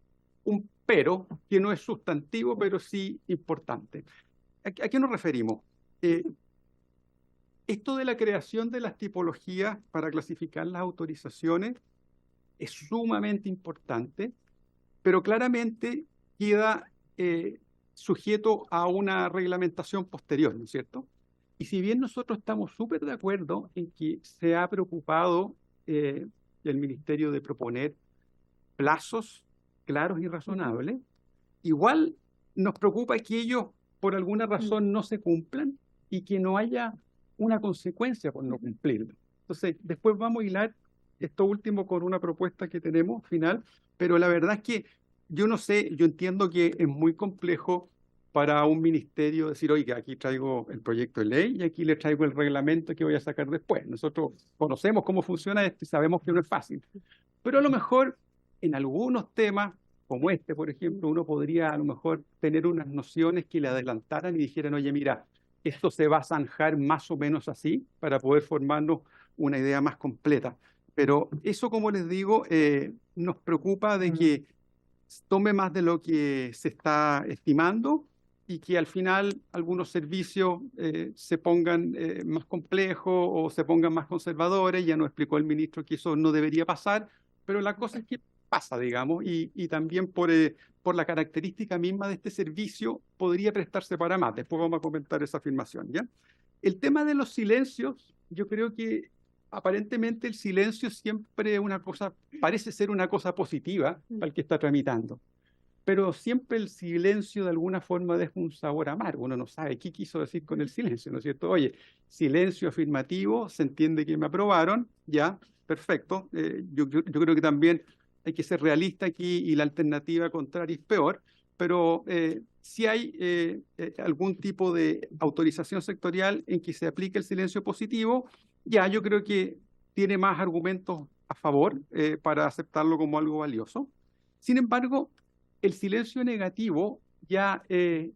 pero que no es sustantivo, pero sí importante. ¿A qué nos referimos? Esto de la creación de las tipologías para clasificar las autorizaciones es sumamente importante, pero claramente queda sujeto a una reglamentación posterior, ¿no es cierto? Y si bien nosotros estamos súper de acuerdo en que se ha preocupado el Ministerio de proponer plazos claros y razonables, igual nos preocupa que ellos por alguna razón no se cumplan y que no haya una consecuencia por no cumplirlo. Entonces, después vamos a hilar esto último con una propuesta que tenemos final, pero la verdad es que yo no sé, yo entiendo que es muy complejo para un ministerio decir, oiga, aquí traigo el proyecto de ley y aquí le traigo el reglamento que voy a sacar después. Nosotros conocemos cómo funciona esto y sabemos que no es fácil. Pero a lo mejor en algunos temas, como este, por ejemplo, uno podría a lo mejor tener unas nociones que le adelantaran y dijeran, oye, mira, esto se va a zanjar más o menos así para poder formarnos una idea más completa. Pero eso, como les digo, nos preocupa de que tome más de lo que se está estimando y que al final algunos servicios se pongan más complejos o se pongan más conservadores. Ya nos explicó el ministro que eso no debería pasar, pero la cosa es que pasa, digamos, y también por la característica misma de este servicio podría prestarse para más. Después vamos a comentar esa afirmación, ¿ya? El tema de los silencios, yo creo que aparentemente el silencio siempre es una cosa, parece ser una cosa positiva para el que está tramitando, pero siempre el silencio de alguna forma deja un sabor amargo. Uno no sabe qué quiso decir con el silencio, ¿no es cierto? Oye, silencio afirmativo, se entiende que me aprobaron, ya, perfecto. Yo creo que también hay que ser realista aquí y la alternativa contraria es peor, pero si hay algún tipo de autorización sectorial en que se aplique el silencio positivo, ya yo creo que tiene más argumentos a favor para aceptarlo como algo valioso. Sin embargo, el silencio negativo ya es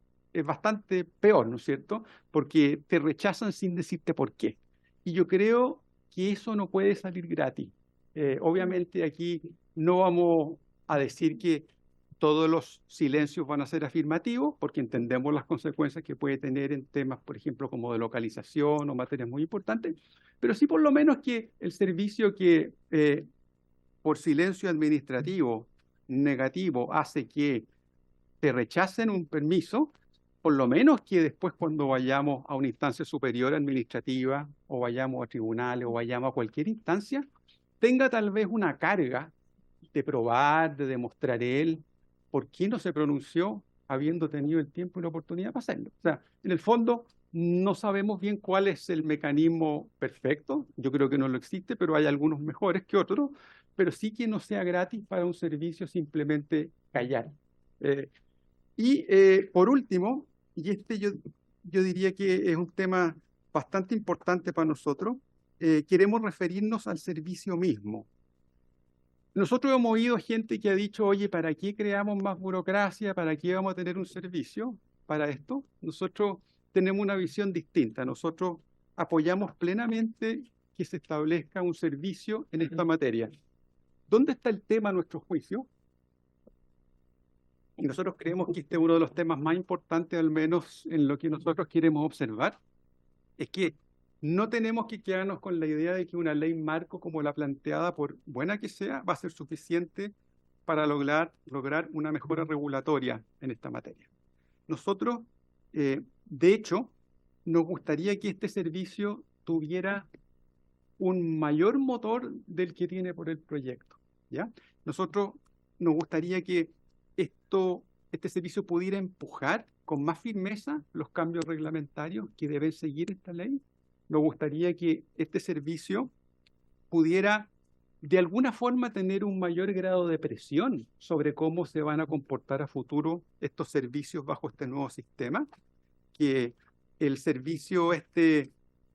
bastante peor, ¿no es cierto? Porque te rechazan sin decirte por qué. Y yo creo que eso no puede salir gratis. Obviamente aquí no vamos a decir que todos los silencios van a ser afirmativos, porque entendemos las consecuencias que puede tener en temas, por ejemplo, como de localización o materias muy importantes, pero sí por lo menos que el servicio que por silencio administrativo negativo hace que te rechacen un permiso, por lo menos que después cuando vayamos a una instancia superior administrativa o vayamos a tribunales o vayamos a cualquier instancia, tenga tal vez una carga de probar, de demostrar él por qué no se pronunció habiendo tenido el tiempo y la oportunidad para hacerlo. O sea, en el fondo no sabemos bien cuál es el mecanismo perfecto, yo creo que no lo existe, pero hay algunos mejores que otros, pero sí que no sea gratis para un servicio simplemente callar. Por último, y yo yo diría que es un tema bastante importante para nosotros. Queremos referirnos al servicio mismo. Nosotros hemos oído gente que ha dicho, oye, ¿para qué creamos más burocracia? ¿Para qué vamos a tener un servicio para esto? Nosotros tenemos una visión distinta. Nosotros apoyamos plenamente que se establezca un servicio en esta materia. ¿Dónde está el tema a nuestro juicio? Y nosotros creemos que este es uno de los temas más importantes, al menos en lo que nosotros queremos observar, es que no tenemos que quedarnos con la idea de que una ley marco como la planteada, por buena que sea, va a ser suficiente para lograr una mejora regulatoria en esta materia. Nosotros, de hecho, nos gustaría que este servicio tuviera un mayor motor del que tiene por el proyecto, ¿ya? Nosotros nos gustaría que este servicio pudiera empujar con más firmeza los cambios reglamentarios que deben seguir esta ley. Nos gustaría que este servicio pudiera de alguna forma tener un mayor grado de presión sobre cómo se van a comportar a futuro estos servicios bajo este nuevo sistema, que el servicio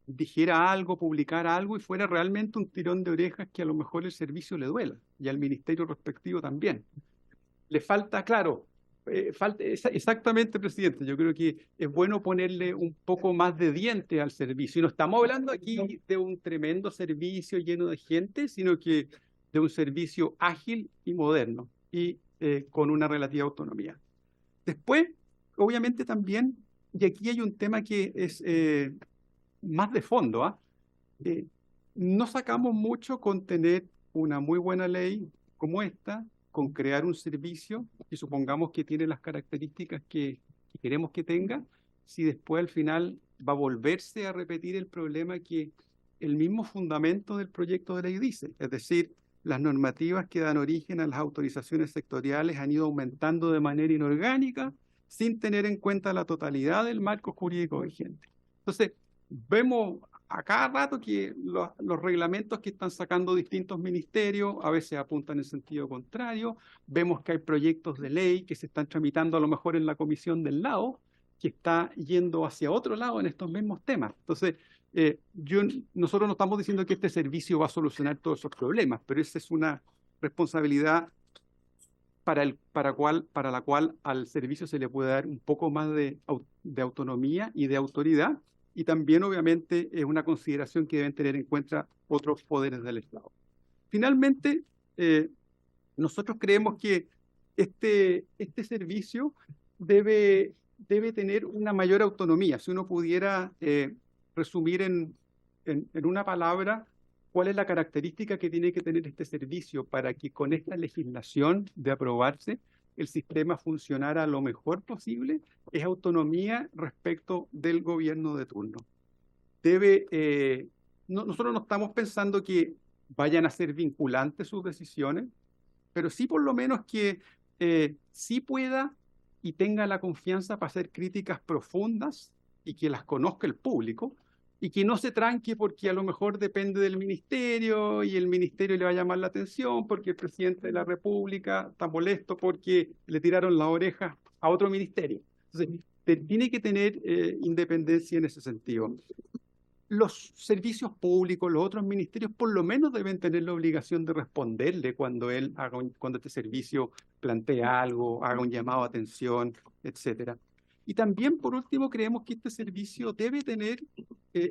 dijera algo, publicara algo y fuera realmente un tirón de orejas que a lo mejor el servicio le duela y al ministerio respectivo también. Le falta, claro, exactamente, presidente. Yo creo que es bueno ponerle un poco más de diente al servicio. Y no estamos hablando aquí de un tremendo servicio lleno de gente, sino que de un servicio ágil y moderno y con una relativa autonomía. Después, obviamente también, y aquí hay un tema que es más de fondo, ¿ah? No sacamos mucho con tener una muy buena ley como esta, con crear un servicio que supongamos que tiene las características que queremos que tenga, si después al final va a volverse a repetir el problema que el mismo fundamento del proyecto de ley dice, es decir, las normativas que dan origen a las autorizaciones sectoriales han ido aumentando de manera inorgánica sin tener en cuenta la totalidad del marco jurídico vigente. Entonces, vemos a cada rato que los reglamentos que están sacando distintos ministerios a veces apuntan en sentido contrario. Vemos que hay proyectos de ley que se están tramitando a lo mejor en la comisión del lado, que está yendo hacia otro lado en estos mismos temas. Entonces, nosotros no estamos diciendo que este servicio va a solucionar todos esos problemas, pero esa es una responsabilidad para la cual al servicio se le puede dar un poco más de autonomía y de autoridad. Y también, obviamente, es una consideración que deben tener en cuenta otros poderes del Estado. Finalmente, nosotros creemos que este servicio debe tener una mayor autonomía. Si uno pudiera resumir en una palabra cuál es la característica que tiene que tener este servicio para que con esta legislación de aprobarse el sistema funcionara lo mejor posible, es autonomía respecto del gobierno de turno. Nosotros no estamos pensando que vayan a ser vinculantes sus decisiones, pero sí por lo menos que sí pueda y tenga la confianza para hacer críticas profundas y que las conozca el público, y que no se tranque porque a lo mejor depende del ministerio y el ministerio le va a llamar la atención porque el presidente de la República está molesto porque le tiraron las orejas a otro ministerio. Entonces, tiene que tener independencia en ese sentido. Los servicios públicos, los otros ministerios, por lo menos deben tener la obligación de responderle cuando cuando este servicio plantea algo, haga un llamado a atención, etcétera. Y también, por último, creemos que este servicio debe tener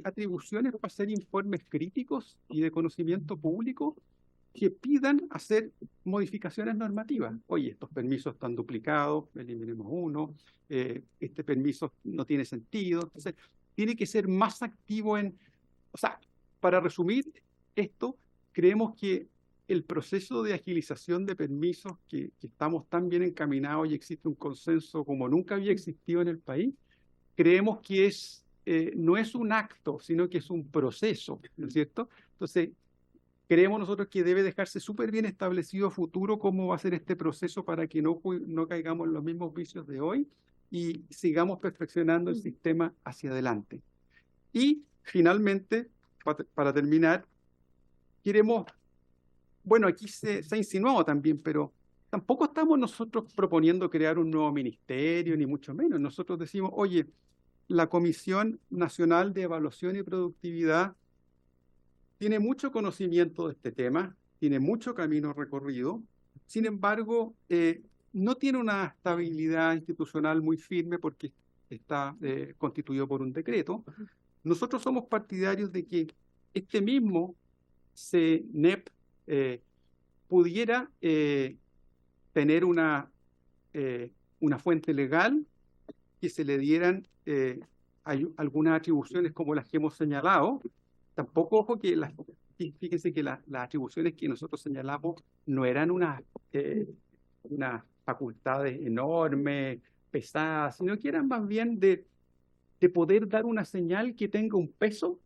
atribuciones para hacer informes críticos y de conocimiento público que pidan hacer modificaciones normativas. Oye, estos permisos están duplicados, eliminemos uno, este permiso no tiene sentido. Entonces, tiene que ser más activo o sea, para resumir esto, creemos que el proceso de agilización de permisos que estamos tan bien encaminados y existe un consenso como nunca había existido en el país, creemos que no es un acto, sino que es un proceso, ¿no es cierto? Entonces, creemos nosotros que debe dejarse súper bien establecido a futuro cómo va a ser este proceso para que no caigamos en los mismos vicios de hoy y sigamos perfeccionando el sistema hacia adelante. Y finalmente, para terminar, queremos... Bueno, aquí se ha insinuado también, pero tampoco estamos nosotros proponiendo crear un nuevo ministerio, ni mucho menos. Nosotros decimos, oye, la Comisión Nacional de Evaluación y Productividad tiene mucho conocimiento de este tema, tiene mucho camino recorrido, sin embargo, no tiene una estabilidad institucional muy firme porque está constituido por un decreto. Nosotros somos partidarios de que este mismo CNEP pudiera tener una fuente legal, que se le dieran algunas atribuciones como las que hemos señalado. Tampoco, ojo, que fíjense que las atribuciones que nosotros señalamos no eran unas facultades enormes, pesadas, sino que eran más bien de poder dar una señal que tenga un peso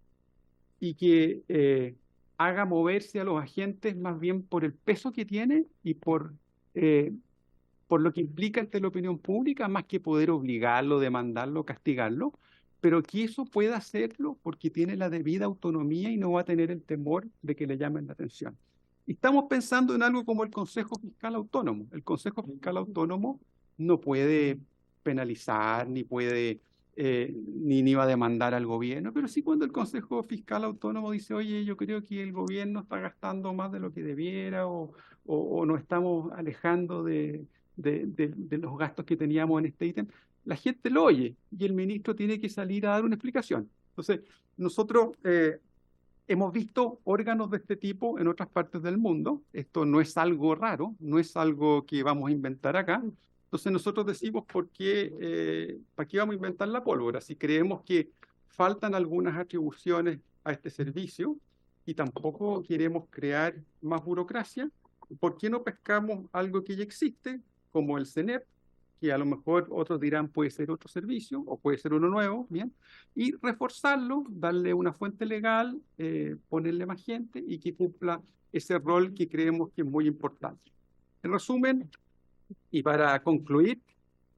y que haga moverse a los agentes más bien por el peso que tiene y por lo que implica ante la opinión pública, más que poder obligarlo, demandarlo, castigarlo, pero que eso pueda hacerlo porque tiene la debida autonomía y no va a tener el temor de que le llamen la atención. Y estamos pensando en algo como el Consejo Fiscal Autónomo. El Consejo Fiscal Autónomo no puede penalizar, ni puede, ni va a demandar al gobierno, pero sí cuando el Consejo Fiscal Autónomo dice, oye, yo creo que el gobierno está gastando más de lo que debiera o nos estamos alejando de los gastos que teníamos en este ítem, la gente lo oye y el ministro tiene que salir a dar una explicación. Entonces, nosotros hemos visto órganos de este tipo en otras partes del mundo. Esto no es algo raro, no es algo que vamos a inventar acá. Entonces nosotros decimos, ¿para qué vamos a inventar la pólvora? Si creemos que faltan algunas atribuciones a este servicio y tampoco queremos crear más burocracia, ¿por qué no pescamos algo que ya existe, como el CNEP, que a lo mejor otros dirán puede ser otro servicio o puede ser uno nuevo, ¿bien? Y reforzarlo, darle una fuente legal, ponerle más gente y que cumpla ese rol que creemos que es muy importante. En resumen, y para concluir,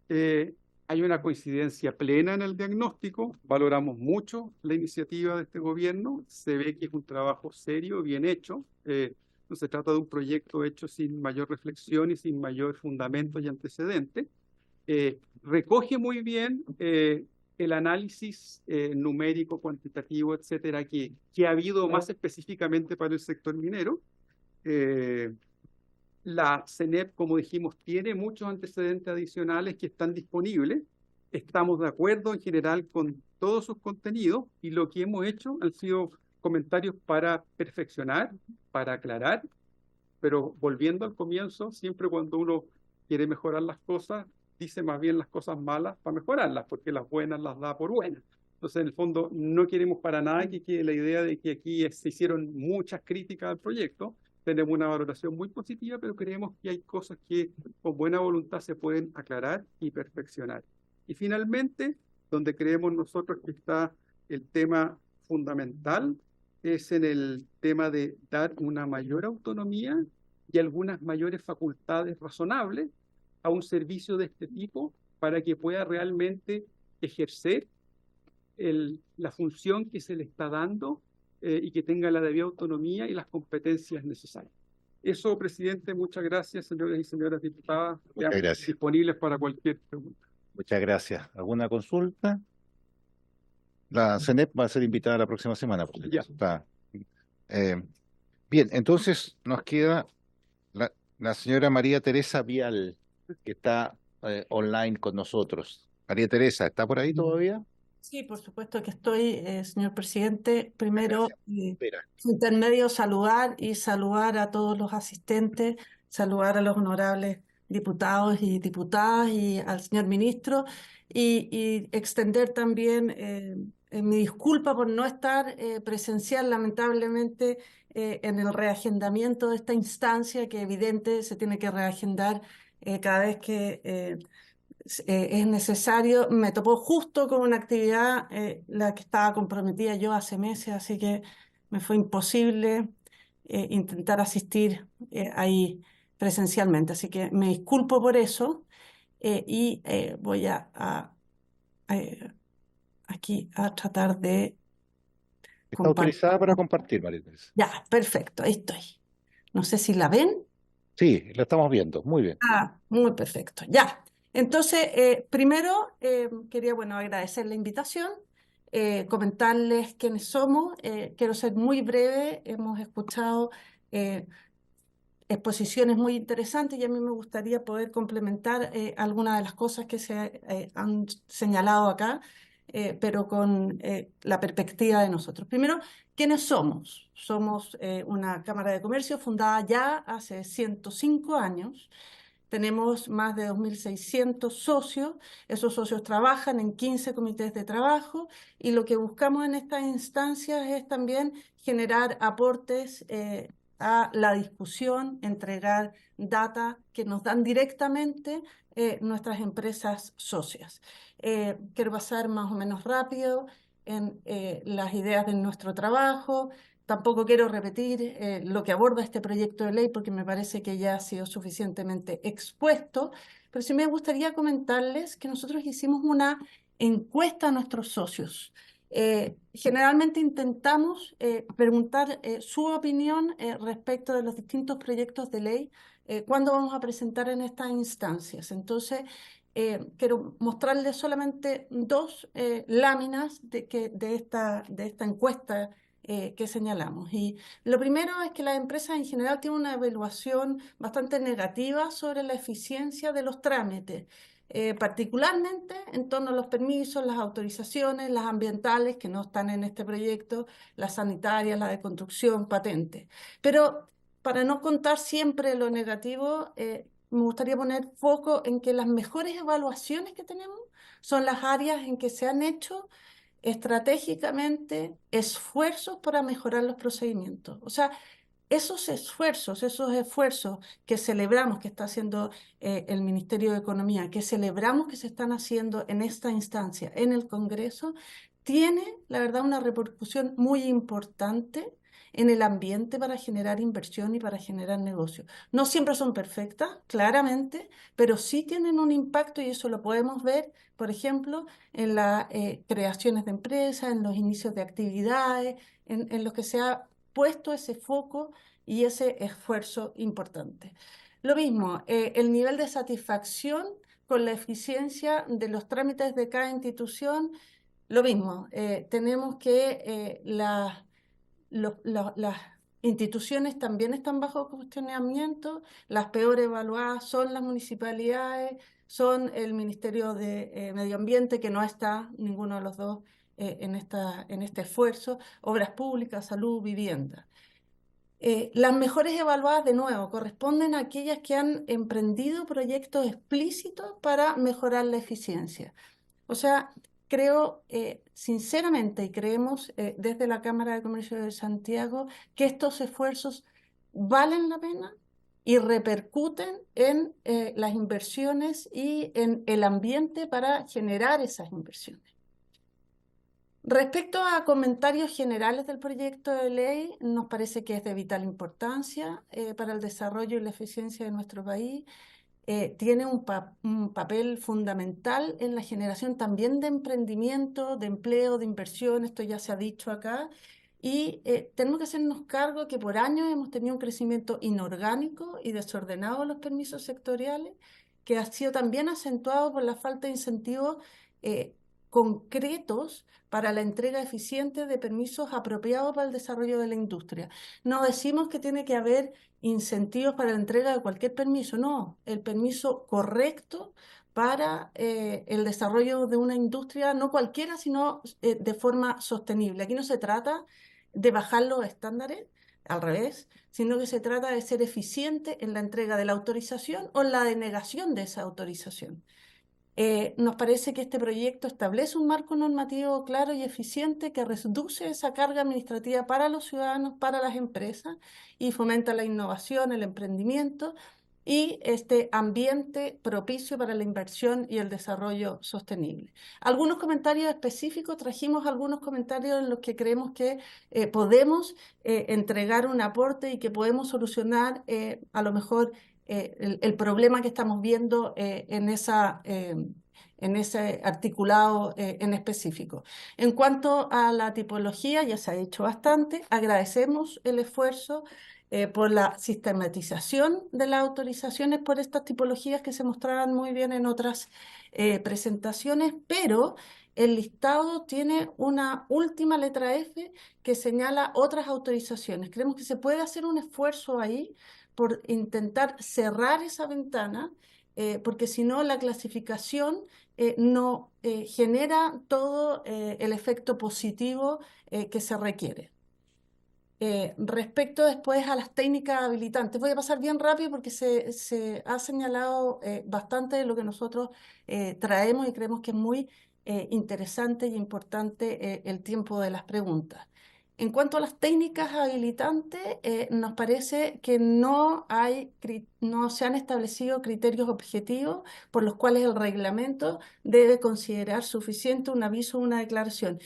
hay una coincidencia plena en el diagnóstico, valoramos mucho la iniciativa de este gobierno, se ve que es un trabajo serio, bien hecho, no se trata de un proyecto hecho sin mayor reflexión y sin mayor fundamento y antecedente. Recoge muy bien el análisis numérico, cuantitativo, etcétera, que ha habido más específicamente para el sector minero. La CNEP, como dijimos, tiene muchos antecedentes adicionales que están disponibles. Estamos de acuerdo en general con todos sus contenidos y lo que hemos hecho han sido comentarios para perfeccionar, para aclarar, pero volviendo al comienzo, siempre cuando uno quiere mejorar las cosas, dice más bien las cosas malas para mejorarlas, porque las buenas las da por buenas. Entonces, en el fondo, no queremos para nada que quede la idea de que aquí se hicieron muchas críticas al proyecto. Tenemos una valoración muy positiva, pero creemos que hay cosas que con buena voluntad se pueden aclarar y perfeccionar. Y finalmente, donde creemos nosotros que está el tema fundamental, es en el tema de dar una mayor autonomía y algunas mayores facultades razonables a un servicio de este tipo para que pueda realmente ejercer la función que se le está dando y que tenga la debida autonomía y las competencias necesarias. Eso, presidente, muchas gracias, señores y señoras diputadas. Muchas gracias. Disponibles para cualquier pregunta. Muchas gracias. ¿Alguna consulta? La CNEP va a ser invitada la próxima semana. Ya. Está. Bien, entonces nos queda la señora María Teresa Vial, que está online con nosotros. María Teresa, ¿está por ahí todavía? Sí, por supuesto que estoy, señor presidente. Primero, Espera. intermedio, saludar a todos los asistentes, saludar a los honorables diputados y diputadas y al señor ministro y extender también mi disculpa por no estar presencial, lamentablemente, en el reagendamiento de esta instancia que evidente se tiene que reagendar cada vez que es necesario. Me topó justo con una actividad la que estaba comprometida yo hace meses, así que me fue imposible intentar asistir ahí presencialmente. Así que me disculpo por eso y voy aquí a tratar de Está autorizada para compartir, María Teresa. Ya, perfecto, ahí estoy. No sé si la ven. Sí, la estamos viendo. Muy bien. Muy perfecto. Ya. Entonces, primero quería, bueno, agradecer la invitación, comentarles quiénes somos. Quiero ser muy breve. Hemos escuchado exposiciones muy interesantes y a mí me gustaría poder complementar algunas de las cosas que se han señalado acá, pero con la perspectiva de nosotros. Primero, ¿quiénes somos? Somos una Cámara de Comercio fundada ya hace 105 años. Tenemos más de 2.600 socios. Esos socios trabajan en 15 comités de trabajo y lo que buscamos en estas instancias es también generar aportes a la discusión, entregar data que nos dan directamente nuestras empresas socias. Quiero pasar más o menos rápido en las ideas de nuestro trabajo. Tampoco quiero repetir lo que aborda este proyecto de ley porque me parece que ya ha sido suficientemente expuesto, pero sí me gustaría comentarles que nosotros hicimos una encuesta a nuestros socios. Generalmente intentamos preguntar su opinión respecto de los distintos proyectos de ley cuando vamos a presentar en estas instancias. Entonces, quiero mostrarles solamente dos láminas de esta encuesta que señalamos. Y lo primero es que las empresas en general tienen una evaluación bastante negativa sobre la eficiencia de los trámites. Particularmente en torno a los permisos, las autorizaciones, las ambientales que no están en este proyecto, las sanitarias, las de construcción, patentes. Pero para no contar siempre lo negativo, me gustaría poner foco en que las mejores evaluaciones que tenemos son las áreas en que se han hecho estratégicamente esfuerzos para mejorar los procedimientos. O sea, esos esfuerzos que celebramos que está haciendo el Ministerio de Economía, que celebramos que se están haciendo en esta instancia, en el Congreso, tiene, la verdad, una repercusión muy importante en el ambiente para generar inversión y para generar negocio. No siempre son perfectas, claramente, pero sí tienen un impacto y eso lo podemos ver, por ejemplo, en las creaciones de empresas, en los inicios de actividades, en los que se ha puesto ese foco y ese esfuerzo importante. Lo mismo, el nivel de satisfacción con la eficiencia de los trámites de cada institución, lo mismo, tenemos que las instituciones también están bajo cuestionamiento, las peor evaluadas son las municipalidades, son el Ministerio de Medio Ambiente, que no está ninguno de los dos en este esfuerzo, obras públicas, salud, vivienda. Las mejores evaluadas, de nuevo, corresponden a aquellas que han emprendido proyectos explícitos para mejorar la eficiencia. O sea, creo sinceramente y creemos desde la Cámara de Comercio de Santiago que estos esfuerzos valen la pena y repercuten en las inversiones y en el ambiente para generar esas inversiones. Respecto a comentarios generales del proyecto de ley, nos parece que es de vital importancia para el desarrollo y la eficiencia de nuestro país. Tiene un papel fundamental en la generación también de emprendimiento, de empleo, de inversión, esto ya se ha dicho acá, y tenemos que hacernos cargo que por años hemos tenido un crecimiento inorgánico y desordenado de los permisos sectoriales, que ha sido también acentuado por la falta de incentivos concretos para la entrega eficiente de permisos apropiados para el desarrollo de la industria. No decimos que tiene que haber incentivos para la entrega de cualquier permiso, no, el permiso correcto para el desarrollo de una industria, no cualquiera, sino de forma sostenible. Aquí no se trata de bajar los estándares, al revés, sino que se trata de ser eficiente en la entrega de la autorización o en la denegación de esa autorización. Nos parece que este proyecto establece un marco normativo claro y eficiente que reduce esa carga administrativa para los ciudadanos, para las empresas y fomenta la innovación, el emprendimiento y este ambiente propicio para la inversión y el desarrollo sostenible. Algunos comentarios específicos, trajimos algunos comentarios en los que creemos que podemos entregar un aporte y que podemos solucionar a lo mejor el problema que estamos viendo en en ese articulado en específico. En cuanto a la tipología, ya se ha dicho bastante, agradecemos el esfuerzo por la sistematización de las autorizaciones por estas tipologías que se mostraban muy bien en otras presentaciones, pero el listado tiene una última letra F que señala otras autorizaciones. Creemos que se puede hacer un esfuerzo ahí por intentar cerrar esa ventana, porque si no la clasificación no genera todo el efecto positivo que se requiere. Respecto después a las técnicas habilitantes, voy a pasar bien rápido porque se ha señalado bastante de lo que nosotros traemos y creemos que es muy interesante y importante el tiempo de las preguntas. En cuanto a las técnicas habilitantes, nos parece que no se han establecido criterios objetivos por los cuales el reglamento debe considerar suficiente un aviso o una declaración.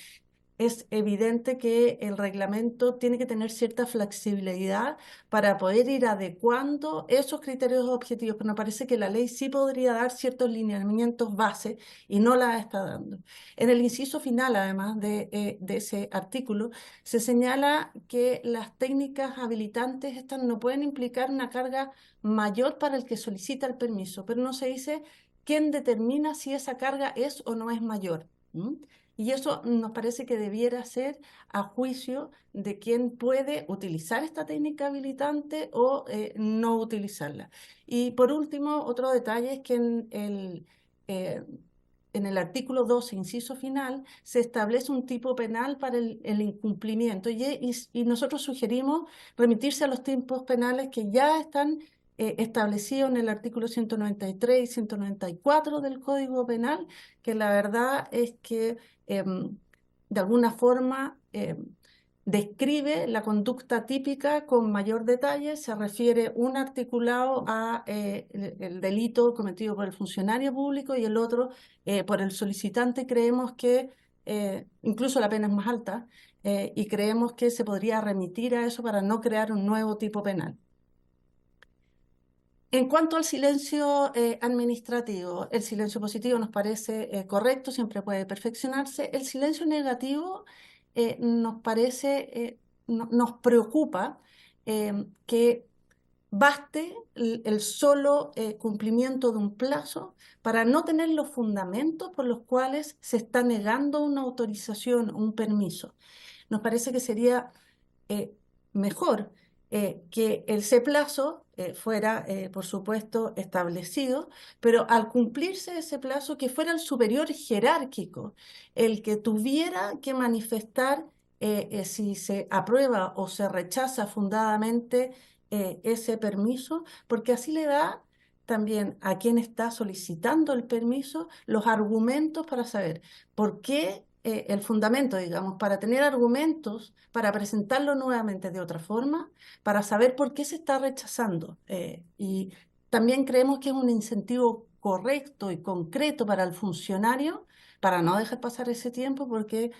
Es evidente que el reglamento tiene que tener cierta flexibilidad para poder ir adecuando esos criterios objetivos, pero me parece que la ley sí podría dar ciertos lineamientos base y no la está dando. En el inciso final, además de ese artículo, se señala que las técnicas habilitantes estas no pueden implicar una carga mayor para el que solicita el permiso, pero no se dice quién determina si esa carga es o no es mayor. Y eso nos parece que debiera ser a juicio de quién puede utilizar esta técnica habilitante o no utilizarla. Y por último, otro detalle es que en el artículo 12, inciso final, se establece un tipo penal para el incumplimiento y nosotros sugerimos remitirse a los tipos penales que ya están establecido en el artículo 193 y 194 del Código Penal, que la verdad es que de alguna forma describe la conducta típica con mayor detalle, se refiere un articulado a el delito cometido por el funcionario público y el otro por el solicitante. Creemos que incluso la pena es más alta y creemos que se podría remitir a eso para no crear un nuevo tipo penal. En cuanto al silencio administrativo, el silencio positivo nos parece correcto, siempre puede perfeccionarse. El silencio negativo nos parece, nos preocupa que baste el solo cumplimiento de un plazo para no tener los fundamentos por los cuales se está negando una autorización o un permiso. Nos parece que sería mejor que ese plazo fuera, por supuesto, establecido, pero al cumplirse ese plazo, que fuera el superior jerárquico el que tuviera que manifestar si se aprueba o se rechaza fundadamente ese permiso, porque así le da también a quien está solicitando el permiso los argumentos para saber por qué el fundamento, digamos, para tener argumentos, para presentarlo nuevamente de otra forma, para saber por qué se está rechazando. Y también creemos que es un incentivo correcto y concreto para el funcionario, para no dejar pasar ese tiempo, porque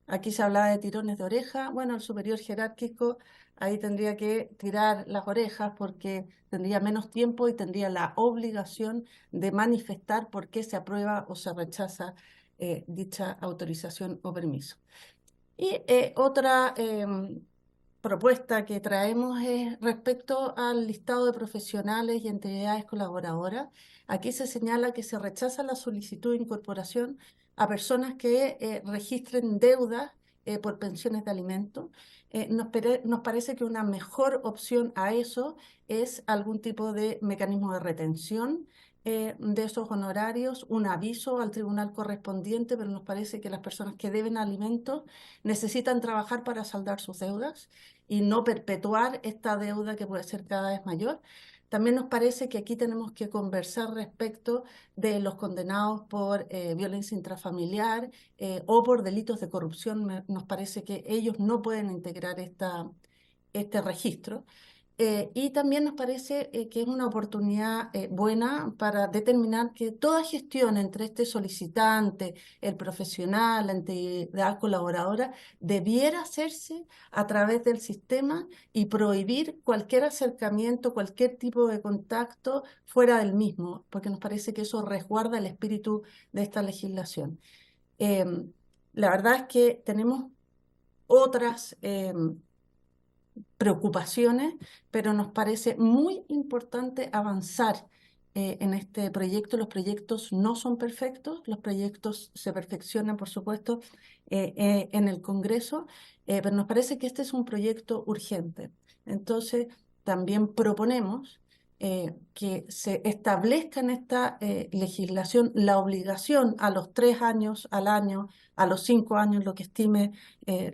aquí se hablaba de tirones de oreja. Bueno, el superior jerárquico ahí tendría que tirar las orejas porque tendría menos tiempo y tendría la obligación de manifestar por qué se aprueba o se rechaza dicha autorización o permiso. Y otra propuesta que traemos es respecto al listado de profesionales y entidades colaboradoras. Aquí se señala que se rechaza la solicitud de incorporación a personas que registren deudas por pensiones de alimentos. Nos parece que una mejor opción a eso es algún tipo de mecanismo de retención de esos honorarios, un aviso al tribunal correspondiente, pero nos parece que las personas que deben alimentos necesitan trabajar para saldar sus deudas y no perpetuar esta deuda que puede ser cada vez mayor. También nos parece que aquí tenemos que conversar respecto de los condenados por violencia intrafamiliar o por delitos de corrupción. Nos parece que ellos no pueden integrar este registro. Y también nos parece que es una oportunidad buena para determinar que toda gestión entre este solicitante, el profesional, la entidad colaboradora, debiera hacerse a través del sistema y prohibir cualquier acercamiento, cualquier tipo de contacto fuera del mismo, porque nos parece que eso resguarda el espíritu de esta legislación. La verdad es que tenemos otras preocupaciones, pero nos parece muy importante avanzar en este proyecto. Los proyectos no son perfectos, los proyectos se perfeccionan, por supuesto, en el Congreso, pero nos parece que este es un proyecto urgente. Entonces, también proponemos que se establezca en esta legislación la obligación a los 3 años, al año, a los 5 años, lo que estime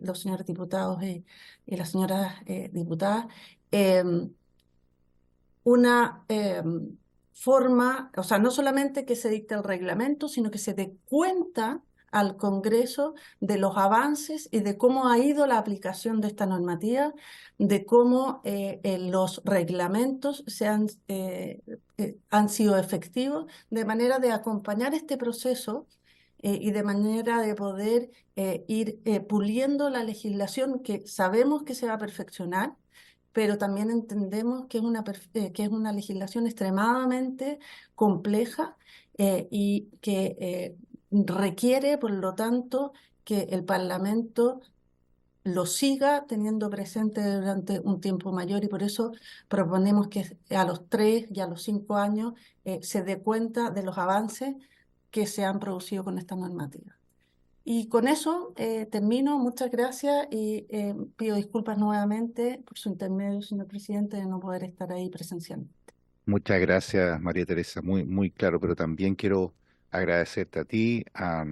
los señores diputados y las señoras diputadas, una forma, o sea, no solamente que se dicte el reglamento, sino que se dé cuenta al Congreso de los avances y de cómo ha ido la aplicación de esta normativa, de cómo los reglamentos han sido efectivos, de manera de acompañar este proceso y de manera de poder ir puliendo la legislación que sabemos que se va a perfeccionar, pero también entendemos que es una legislación extremadamente compleja y que requiere, por lo tanto, que el Parlamento lo siga teniendo presente durante un tiempo mayor, y por eso proponemos que a los 3 y a los 5 años se dé cuenta de los avances que se han producido con esta normativa. Y con eso termino. Muchas gracias y pido disculpas nuevamente por su intermedio, señor presidente, de no poder estar ahí presencialmente. Muchas gracias, María Teresa, muy claro, pero también quiero agradecerte a ti, a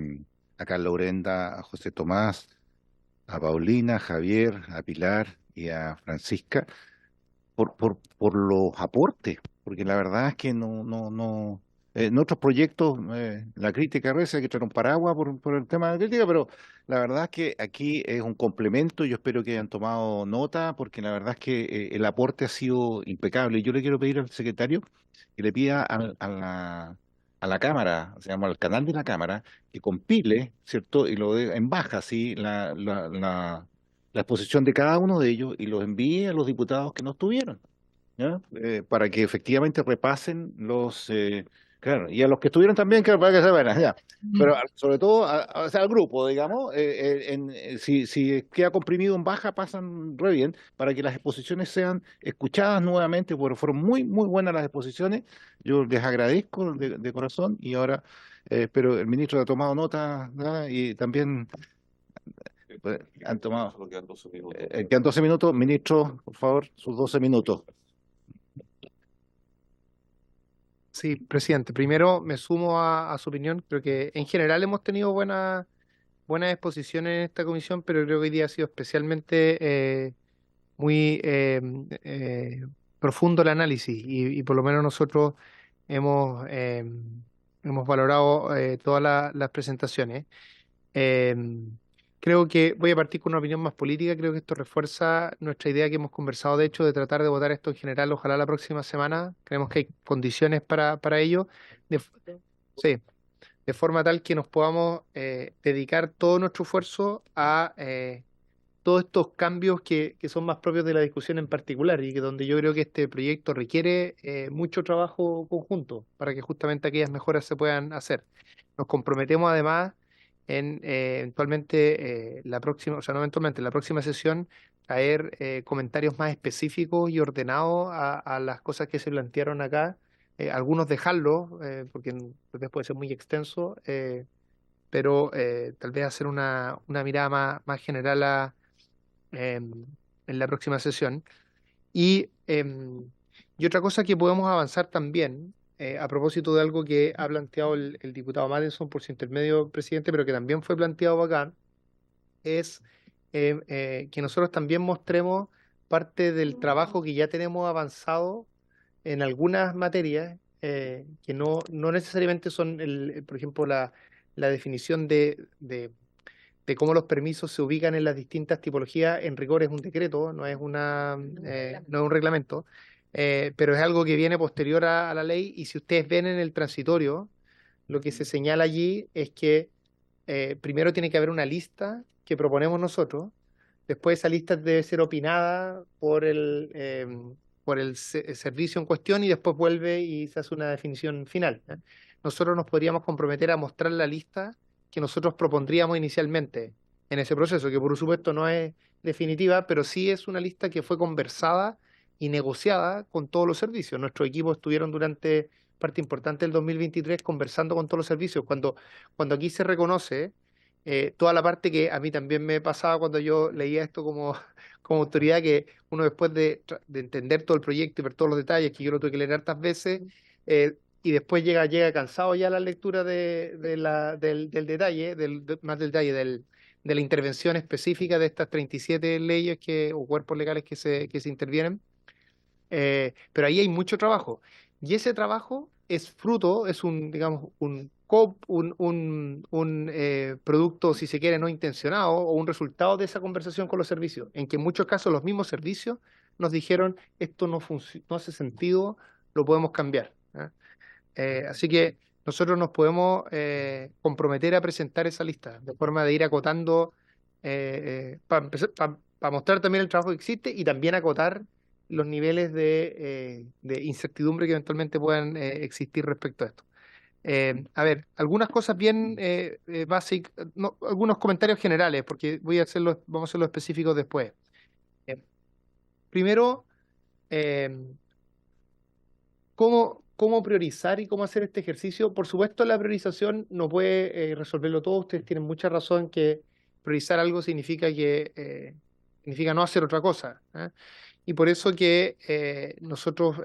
Carla Urenda, a José Tomás, a Paulina, a Javier, a Pilar y a Francisca por los aportes, porque la verdad es que en otros proyectos la crítica a veces hay que traer un paraguas por el tema de la crítica, pero la verdad es que aquí es un complemento. Yo espero que hayan tomado nota, porque la verdad es que el aporte ha sido impecable. Yo le quiero pedir al secretario que le pida a la Cámara, se llama al canal de la Cámara, que compile, ¿cierto? Y lo dé en baja, ¿sí? La exposición de cada uno de ellos, y los envíe a los diputados que no estuvieron, ¿ya? Para que efectivamente repasen claro, y a los que estuvieron también, que para que se vean, ya. Pero sobre todo o sea, al grupo, digamos, si queda comprimido en baja, pasan re bien, para que las exposiciones sean escuchadas nuevamente, porque fueron muy buenas las exposiciones. Yo les agradezco de corazón, y ahora pero el ministro ha tomado nota, ¿verdad? Y también han tomado. Solo quedan 12 minutos. Quedan 12 minutos. Ministro, por favor, sus 12 minutos. Sí, presidente. Primero me sumo a su opinión. Creo que en general hemos tenido buenas exposiciones en esta comisión, pero creo que hoy día ha sido especialmente muy profundo el análisis, y por lo menos nosotros hemos valorado todas las presentaciones. Creo que voy a partir con una opinión más política. Creo que esto refuerza nuestra idea que hemos conversado, de hecho, de tratar de votar esto en general, ojalá la próxima semana. Creemos que hay condiciones para ello, sí, de forma tal que nos podamos dedicar todo nuestro esfuerzo a todos estos cambios que son más propios de la discusión en particular, y que donde yo creo que este proyecto requiere mucho trabajo conjunto para que justamente aquellas mejoras se puedan hacer. Nos comprometemos además en eventualmente la próxima, o sea, no eventualmente, la próxima sesión, traer comentarios más específicos y ordenados a las cosas que se plantearon acá. Algunos dejarlos, porque tal vez puede ser muy extenso, pero tal vez hacer una mirada más general en la próxima sesión. Y otra cosa que podemos avanzar también, a propósito de algo que ha planteado el diputado Madison por su intermedio, presidente, pero que también fue planteado acá, es que nosotros también mostremos parte del trabajo que ya tenemos avanzado en algunas materias, que no necesariamente son, por ejemplo, la definición de de cómo los permisos se ubican en las distintas tipologías, en rigor es un decreto, no es no es un reglamento, pero es algo que viene posterior a la ley, y si ustedes ven en el transitorio, lo que se señala allí es que primero tiene que haber una lista que proponemos nosotros, después esa lista debe ser opinada por el servicio en cuestión y después vuelve y se hace una definición final. Nosotros nos podríamos comprometer a mostrar la lista que nosotros propondríamos inicialmente en ese proceso, que por supuesto no es definitiva, pero sí es una lista que fue conversada y negociada con todos los servicios. Nuestros equipos estuvieron durante parte importante del 2023 conversando con todos los servicios. Cuando aquí se reconoce toda la parte que a mí también me pasaba cuando yo leía esto como autoridad, que uno después de entender todo el proyecto y ver todos los detalles, que yo lo tuve que leer hartas veces, y después llega cansado ya a la lectura del detalle, más del detalle de la intervención específica de estas 37 leyes o cuerpos legales que se intervienen. Pero ahí hay mucho trabajo. Y ese trabajo es fruto, es digamos, un producto, si se quiere, no intencionado, o un resultado de esa conversación con los servicios, en que en muchos casos los mismos servicios nos dijeron, esto no hace sentido, lo podemos cambiar. Así que nosotros nos podemos comprometer a presentar esa lista, de forma de ir acotando, para mostrar también el trabajo que existe y también acotar los niveles de incertidumbre que eventualmente puedan existir respecto a esto. A ver, algunas cosas bien básicas, algunos comentarios generales, porque vamos a hacerlo específicos después. Primero, ¿cómo priorizar y cómo hacer este ejercicio? Por supuesto, la priorización no puede resolverlo todo. Ustedes tienen mucha razón que priorizar algo significa no hacer otra cosa. Y por eso que nosotros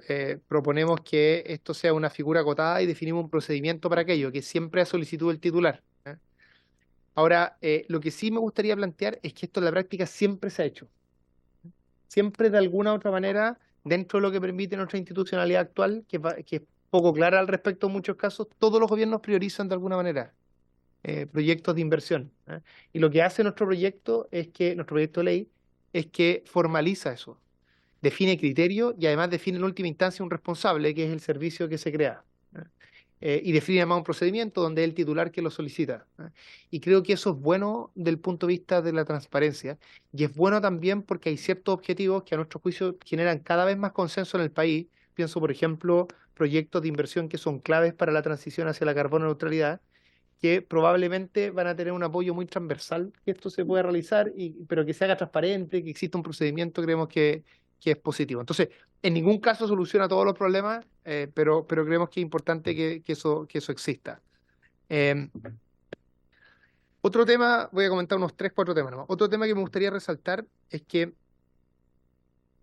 proponemos que esto sea una figura acotada y definimos un procedimiento para aquello, que siempre a solicitud del titular. Ahora, lo que sí me gustaría plantear es que esto en la práctica siempre se ha hecho. Siempre de alguna u otra manera, dentro de lo que permite nuestra institucionalidad actual, que es poco clara al respecto en muchos casos, todos los gobiernos priorizan de alguna manera proyectos de inversión. Y lo que hace nuestro proyecto de ley, es que formaliza eso. Define criterio y además define en última instancia un responsable, que es el servicio que se crea. Y define además un procedimiento donde es el titular que lo solicita. Y creo que eso es bueno del punto de vista de la transparencia, y es bueno también porque hay ciertos objetivos que a nuestro juicio generan cada vez más consenso en el país. Pienso, por ejemplo, proyectos de inversión que son claves para la transición hacia la carbono neutralidad, que probablemente van a tener un apoyo muy transversal, que esto se pueda realizar, pero que se haga transparente, que exista un procedimiento, creemos que es positivo. Entonces, en ningún caso soluciona todos los problemas, pero creemos que es importante que eso exista. Otro tema, voy a comentar unos 3, 4 temas nomás. Otro tema que me gustaría resaltar es que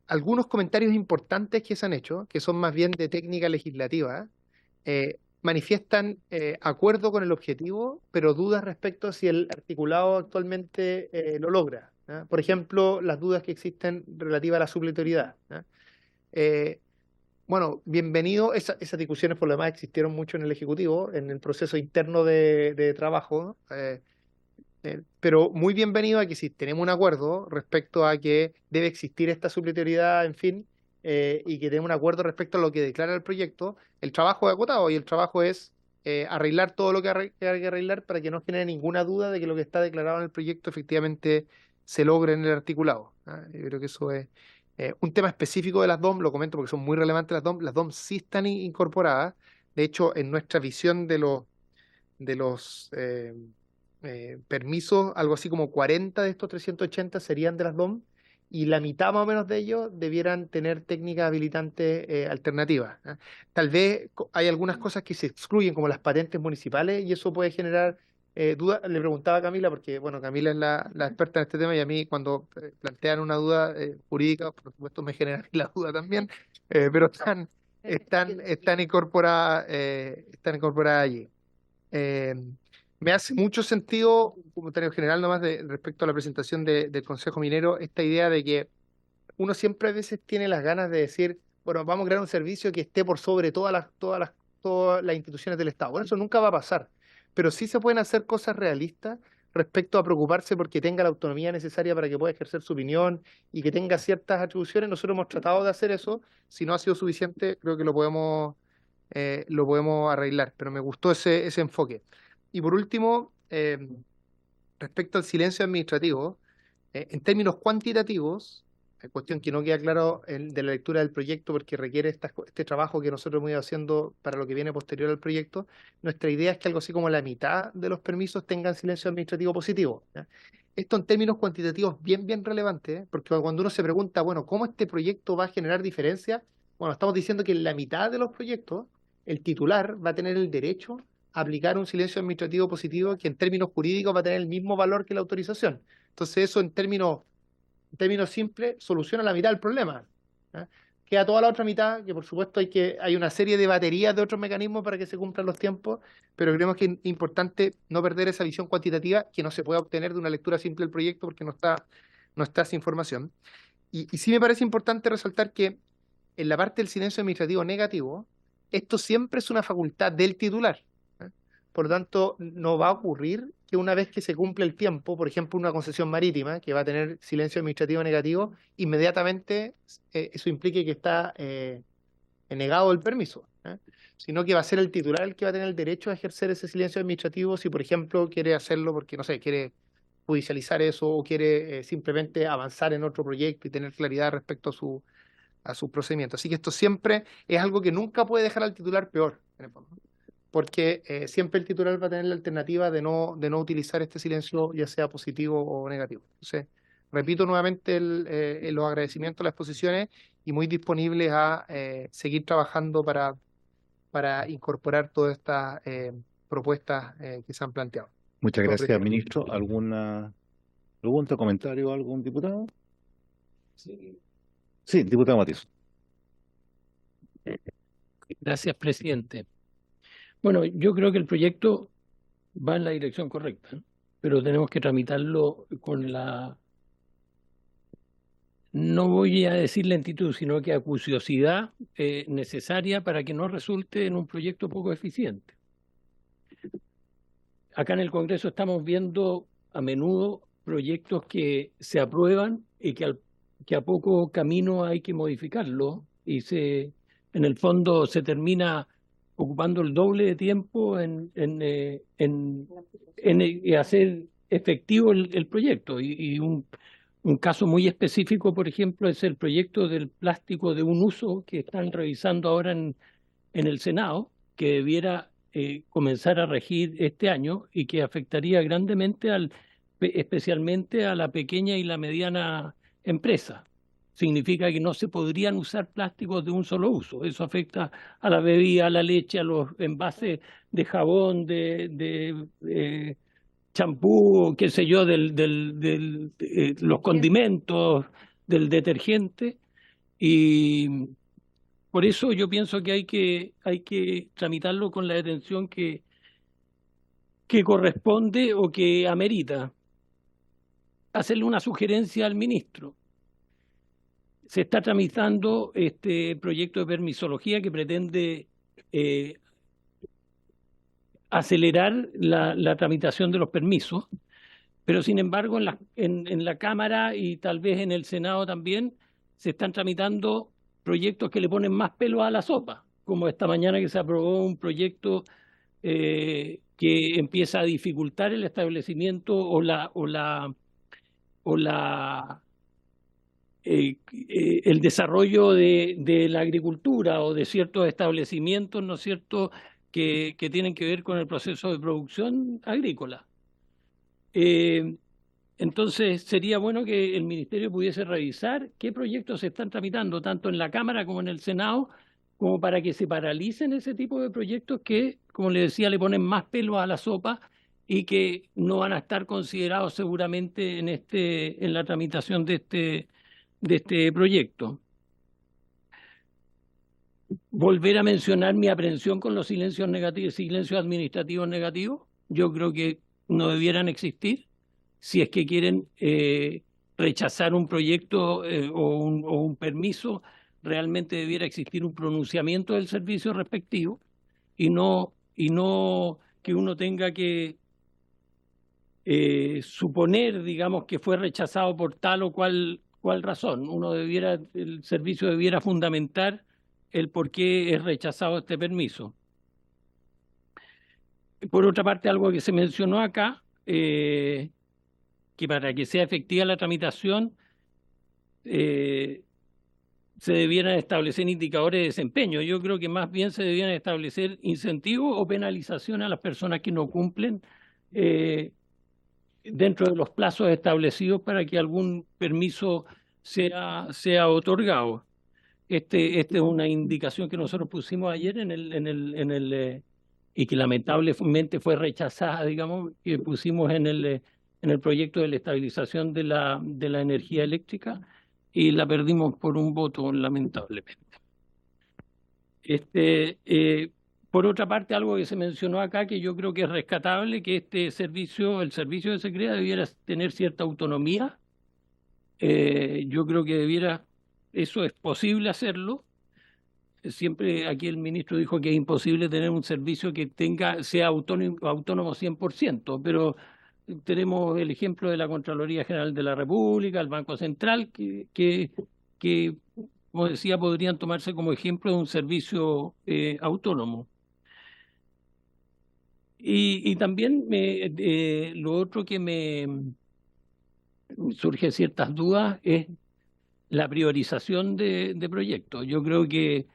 algunos comentarios importantes que se han hecho, que son más bien de técnica legislativa, manifiestan acuerdo con el objetivo, pero dudas respecto a si el articulado actualmente lo logra. Por ejemplo, las dudas que existen relativas a la supletoriedad. Bueno, bienvenido. Esas discusiones por lo demás existieron mucho en el Ejecutivo, en el proceso interno de trabajo, pero muy bienvenido a que si tenemos un acuerdo respecto a que debe existir esta supletoriedad, en fin, y que tenemos un acuerdo respecto a lo que declara el proyecto, el trabajo es acotado y el trabajo es arreglar todo lo que hay que arreglar para que no genere ninguna duda de que lo que está declarado en el proyecto efectivamente se logre en el articulado. Yo creo que eso es un tema específico de las DOM, lo comento porque son muy relevantes las DOM. Las DOM sí están incorporadas. De hecho, en nuestra visión de los permisos, algo así como 40 de estos 380 serían de las DOM, y la mitad más o menos de ellos debieran tener técnicas habilitantes alternativas. Tal vez hay algunas cosas que se excluyen, como las patentes municipales, y eso puede generar dudas. Le preguntaba a Camila, porque bueno, Camila es la experta en este tema, y a mí cuando plantean una duda jurídica, por supuesto me genera la duda también, pero están incorporadas allí. Me hace mucho sentido, un comentario general nomás respecto a la presentación del Consejo Minero, esta idea de que uno siempre a veces tiene las ganas de decir, bueno, vamos a crear un servicio que esté por sobre todas las instituciones del Estado. Bueno, eso nunca va a pasar, pero sí se pueden hacer cosas realistas respecto a preocuparse porque tenga la autonomía necesaria para que pueda ejercer su opinión y que tenga ciertas atribuciones. Nosotros hemos tratado de hacer eso. Si no ha sido suficiente, creo que lo podemos arreglar, pero me gustó ese enfoque. Y por último, respecto al silencio administrativo, en términos cuantitativos, cuestión que no queda claro de la lectura del proyecto porque requiere este trabajo que nosotros hemos ido haciendo para lo que viene posterior al proyecto, nuestra idea es que algo así como la mitad de los permisos tengan silencio administrativo positivo, ¿ya? Esto en términos cuantitativos bien relevante, ¿eh? Porque cuando uno se pregunta, bueno, ¿cómo este proyecto va a generar diferencia? Bueno, estamos diciendo que en la mitad de los proyectos el titular va a tener el derecho a aplicar un silencio administrativo positivo que en términos jurídicos va a tener el mismo valor que la autorización. Entonces eso en términos simples soluciona la mitad del problema, ¿eh? Queda toda la otra mitad, que por supuesto hay una serie de baterías de otros mecanismos para que se cumplan los tiempos, pero creemos que es importante no perder esa visión cuantitativa que no se puede obtener de una lectura simple del proyecto porque no está esa información. Y sí me parece importante resaltar que en la parte del silencio administrativo negativo, esto siempre es una facultad del titular, ¿eh? Por lo tanto, no va a ocurrir que una vez que se cumple el tiempo, por ejemplo, una concesión marítima que va a tener silencio administrativo negativo, inmediatamente eso implique que está negado el permiso, ¿eh? Sino que va a ser el titular el que va a tener el derecho a ejercer ese silencio administrativo si, por ejemplo, quiere hacerlo porque, no sé, quiere judicializar eso o quiere simplemente avanzar en otro proyecto y tener claridad respecto a su procedimiento. Así que esto siempre es algo que nunca puede dejar al titular peor, en el fondo, porque siempre el titular va a tener la alternativa de no utilizar este silencio, ya sea positivo o negativo. Entonces, repito nuevamente los agradecimientos a las exposiciones y muy disponibles a seguir trabajando para incorporar todas estas propuestas que se han planteado. Muchas gracias, ministro. ¿Alguna pregunta, comentario, algún diputado? Sí, diputado Matiso. Gracias, presidente. Bueno, yo creo que el proyecto va en la dirección correcta, ¿no? Pero tenemos que tramitarlo con no voy a decir lentitud, sino que acuciosidad necesaria para que no resulte en un proyecto poco eficiente. Acá en el Congreso estamos viendo a menudo proyectos que se aprueban y que a poco camino hay que modificarlo y en el fondo se termina ocupando el doble de tiempo en hacer efectivo el proyecto. Y un caso muy específico, por ejemplo, es el proyecto del plástico de un uso que están revisando ahora en el Senado, que debiera comenzar a regir este año y que afectaría grandemente especialmente a la pequeña y la mediana empresa. Significa que no se podrían usar plásticos de un solo uso. Eso afecta a la bebida, a la leche, a los envases de jabón, de champú, qué sé yo, los condimentos, del detergente. Y por eso yo pienso que hay que tramitarlo con la detención que corresponde o que amerita. Hacerle una sugerencia al ministro. Se está tramitando este proyecto de permisología que pretende acelerar la tramitación de los permisos, pero sin embargo en la Cámara y tal vez en el Senado también se están tramitando proyectos que le ponen más pelo a la sopa, como esta mañana que se aprobó un proyecto que empieza a dificultar el establecimiento el desarrollo de la agricultura o de ciertos establecimientos, ¿no es cierto?, que tienen que ver con el proceso de producción agrícola. Entonces, sería bueno que el Ministerio pudiese revisar qué proyectos se están tramitando, tanto en la Cámara como en el Senado, como para que se paralicen ese tipo de proyectos que, como le decía, le ponen más pelo a la sopa y que no van a estar considerados seguramente en la tramitación de este proyecto. Volver a mencionar mi aprehensión con los silencios administrativos negativos. Yo creo que no debieran existir si es que quieren rechazar un proyecto o un permiso. Realmente debiera existir un pronunciamiento del servicio respectivo y no que uno tenga que suponer, digamos, que fue rechazado por tal o cual razón. El servicio debiera fundamentar el por qué es rechazado este permiso. Por otra parte, algo que se mencionó acá, que para que sea efectiva la tramitación, se debieran establecer indicadores de desempeño. Yo creo que más bien se debieran establecer incentivos o penalizaciones a las personas que no cumplen dentro de los plazos establecidos para que algún permiso sea otorgado. Esta es una indicación que nosotros pusimos ayer y que lamentablemente fue rechazada, digamos, que pusimos en el proyecto de la estabilización de la energía eléctrica, y la perdimos por un voto, lamentablemente. Por otra parte, algo que se mencionó acá, que yo creo que es rescatable, que el servicio de SECREA debiera tener cierta autonomía. Yo creo que eso es posible hacerlo. Siempre aquí el ministro dijo que es imposible tener un servicio que sea autónomo 100%, pero tenemos el ejemplo de la Contraloría General de la República, el Banco Central, que como decía, podrían tomarse como ejemplo de un servicio autónomo. Y también lo otro que me surge ciertas dudas es la priorización de proyectos. Yo creo que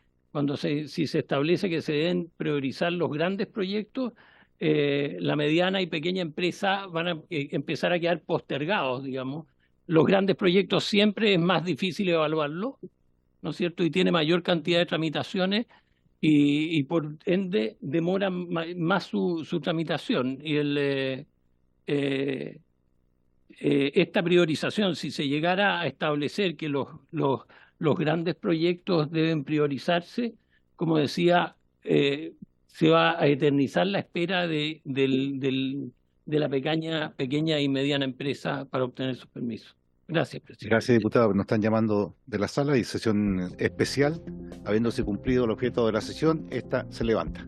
si se establece que se deben priorizar los grandes proyectos, la mediana y pequeña empresa van a empezar a quedar postergados, digamos. Los grandes proyectos siempre es más difícil evaluarlos, ¿no es cierto? Y tiene mayor cantidad de tramitaciones y por ende demora más su tramitación. Y esta priorización, si se llegara a establecer que los grandes proyectos deben priorizarse, como decía, se va a eternizar la espera de la pequeña y mediana empresa para obtener sus permisos. Gracias, presidente. Gracias, diputado. Nos están llamando de la sala y sesión especial. Habiéndose cumplido el objeto de la sesión, esta se levanta.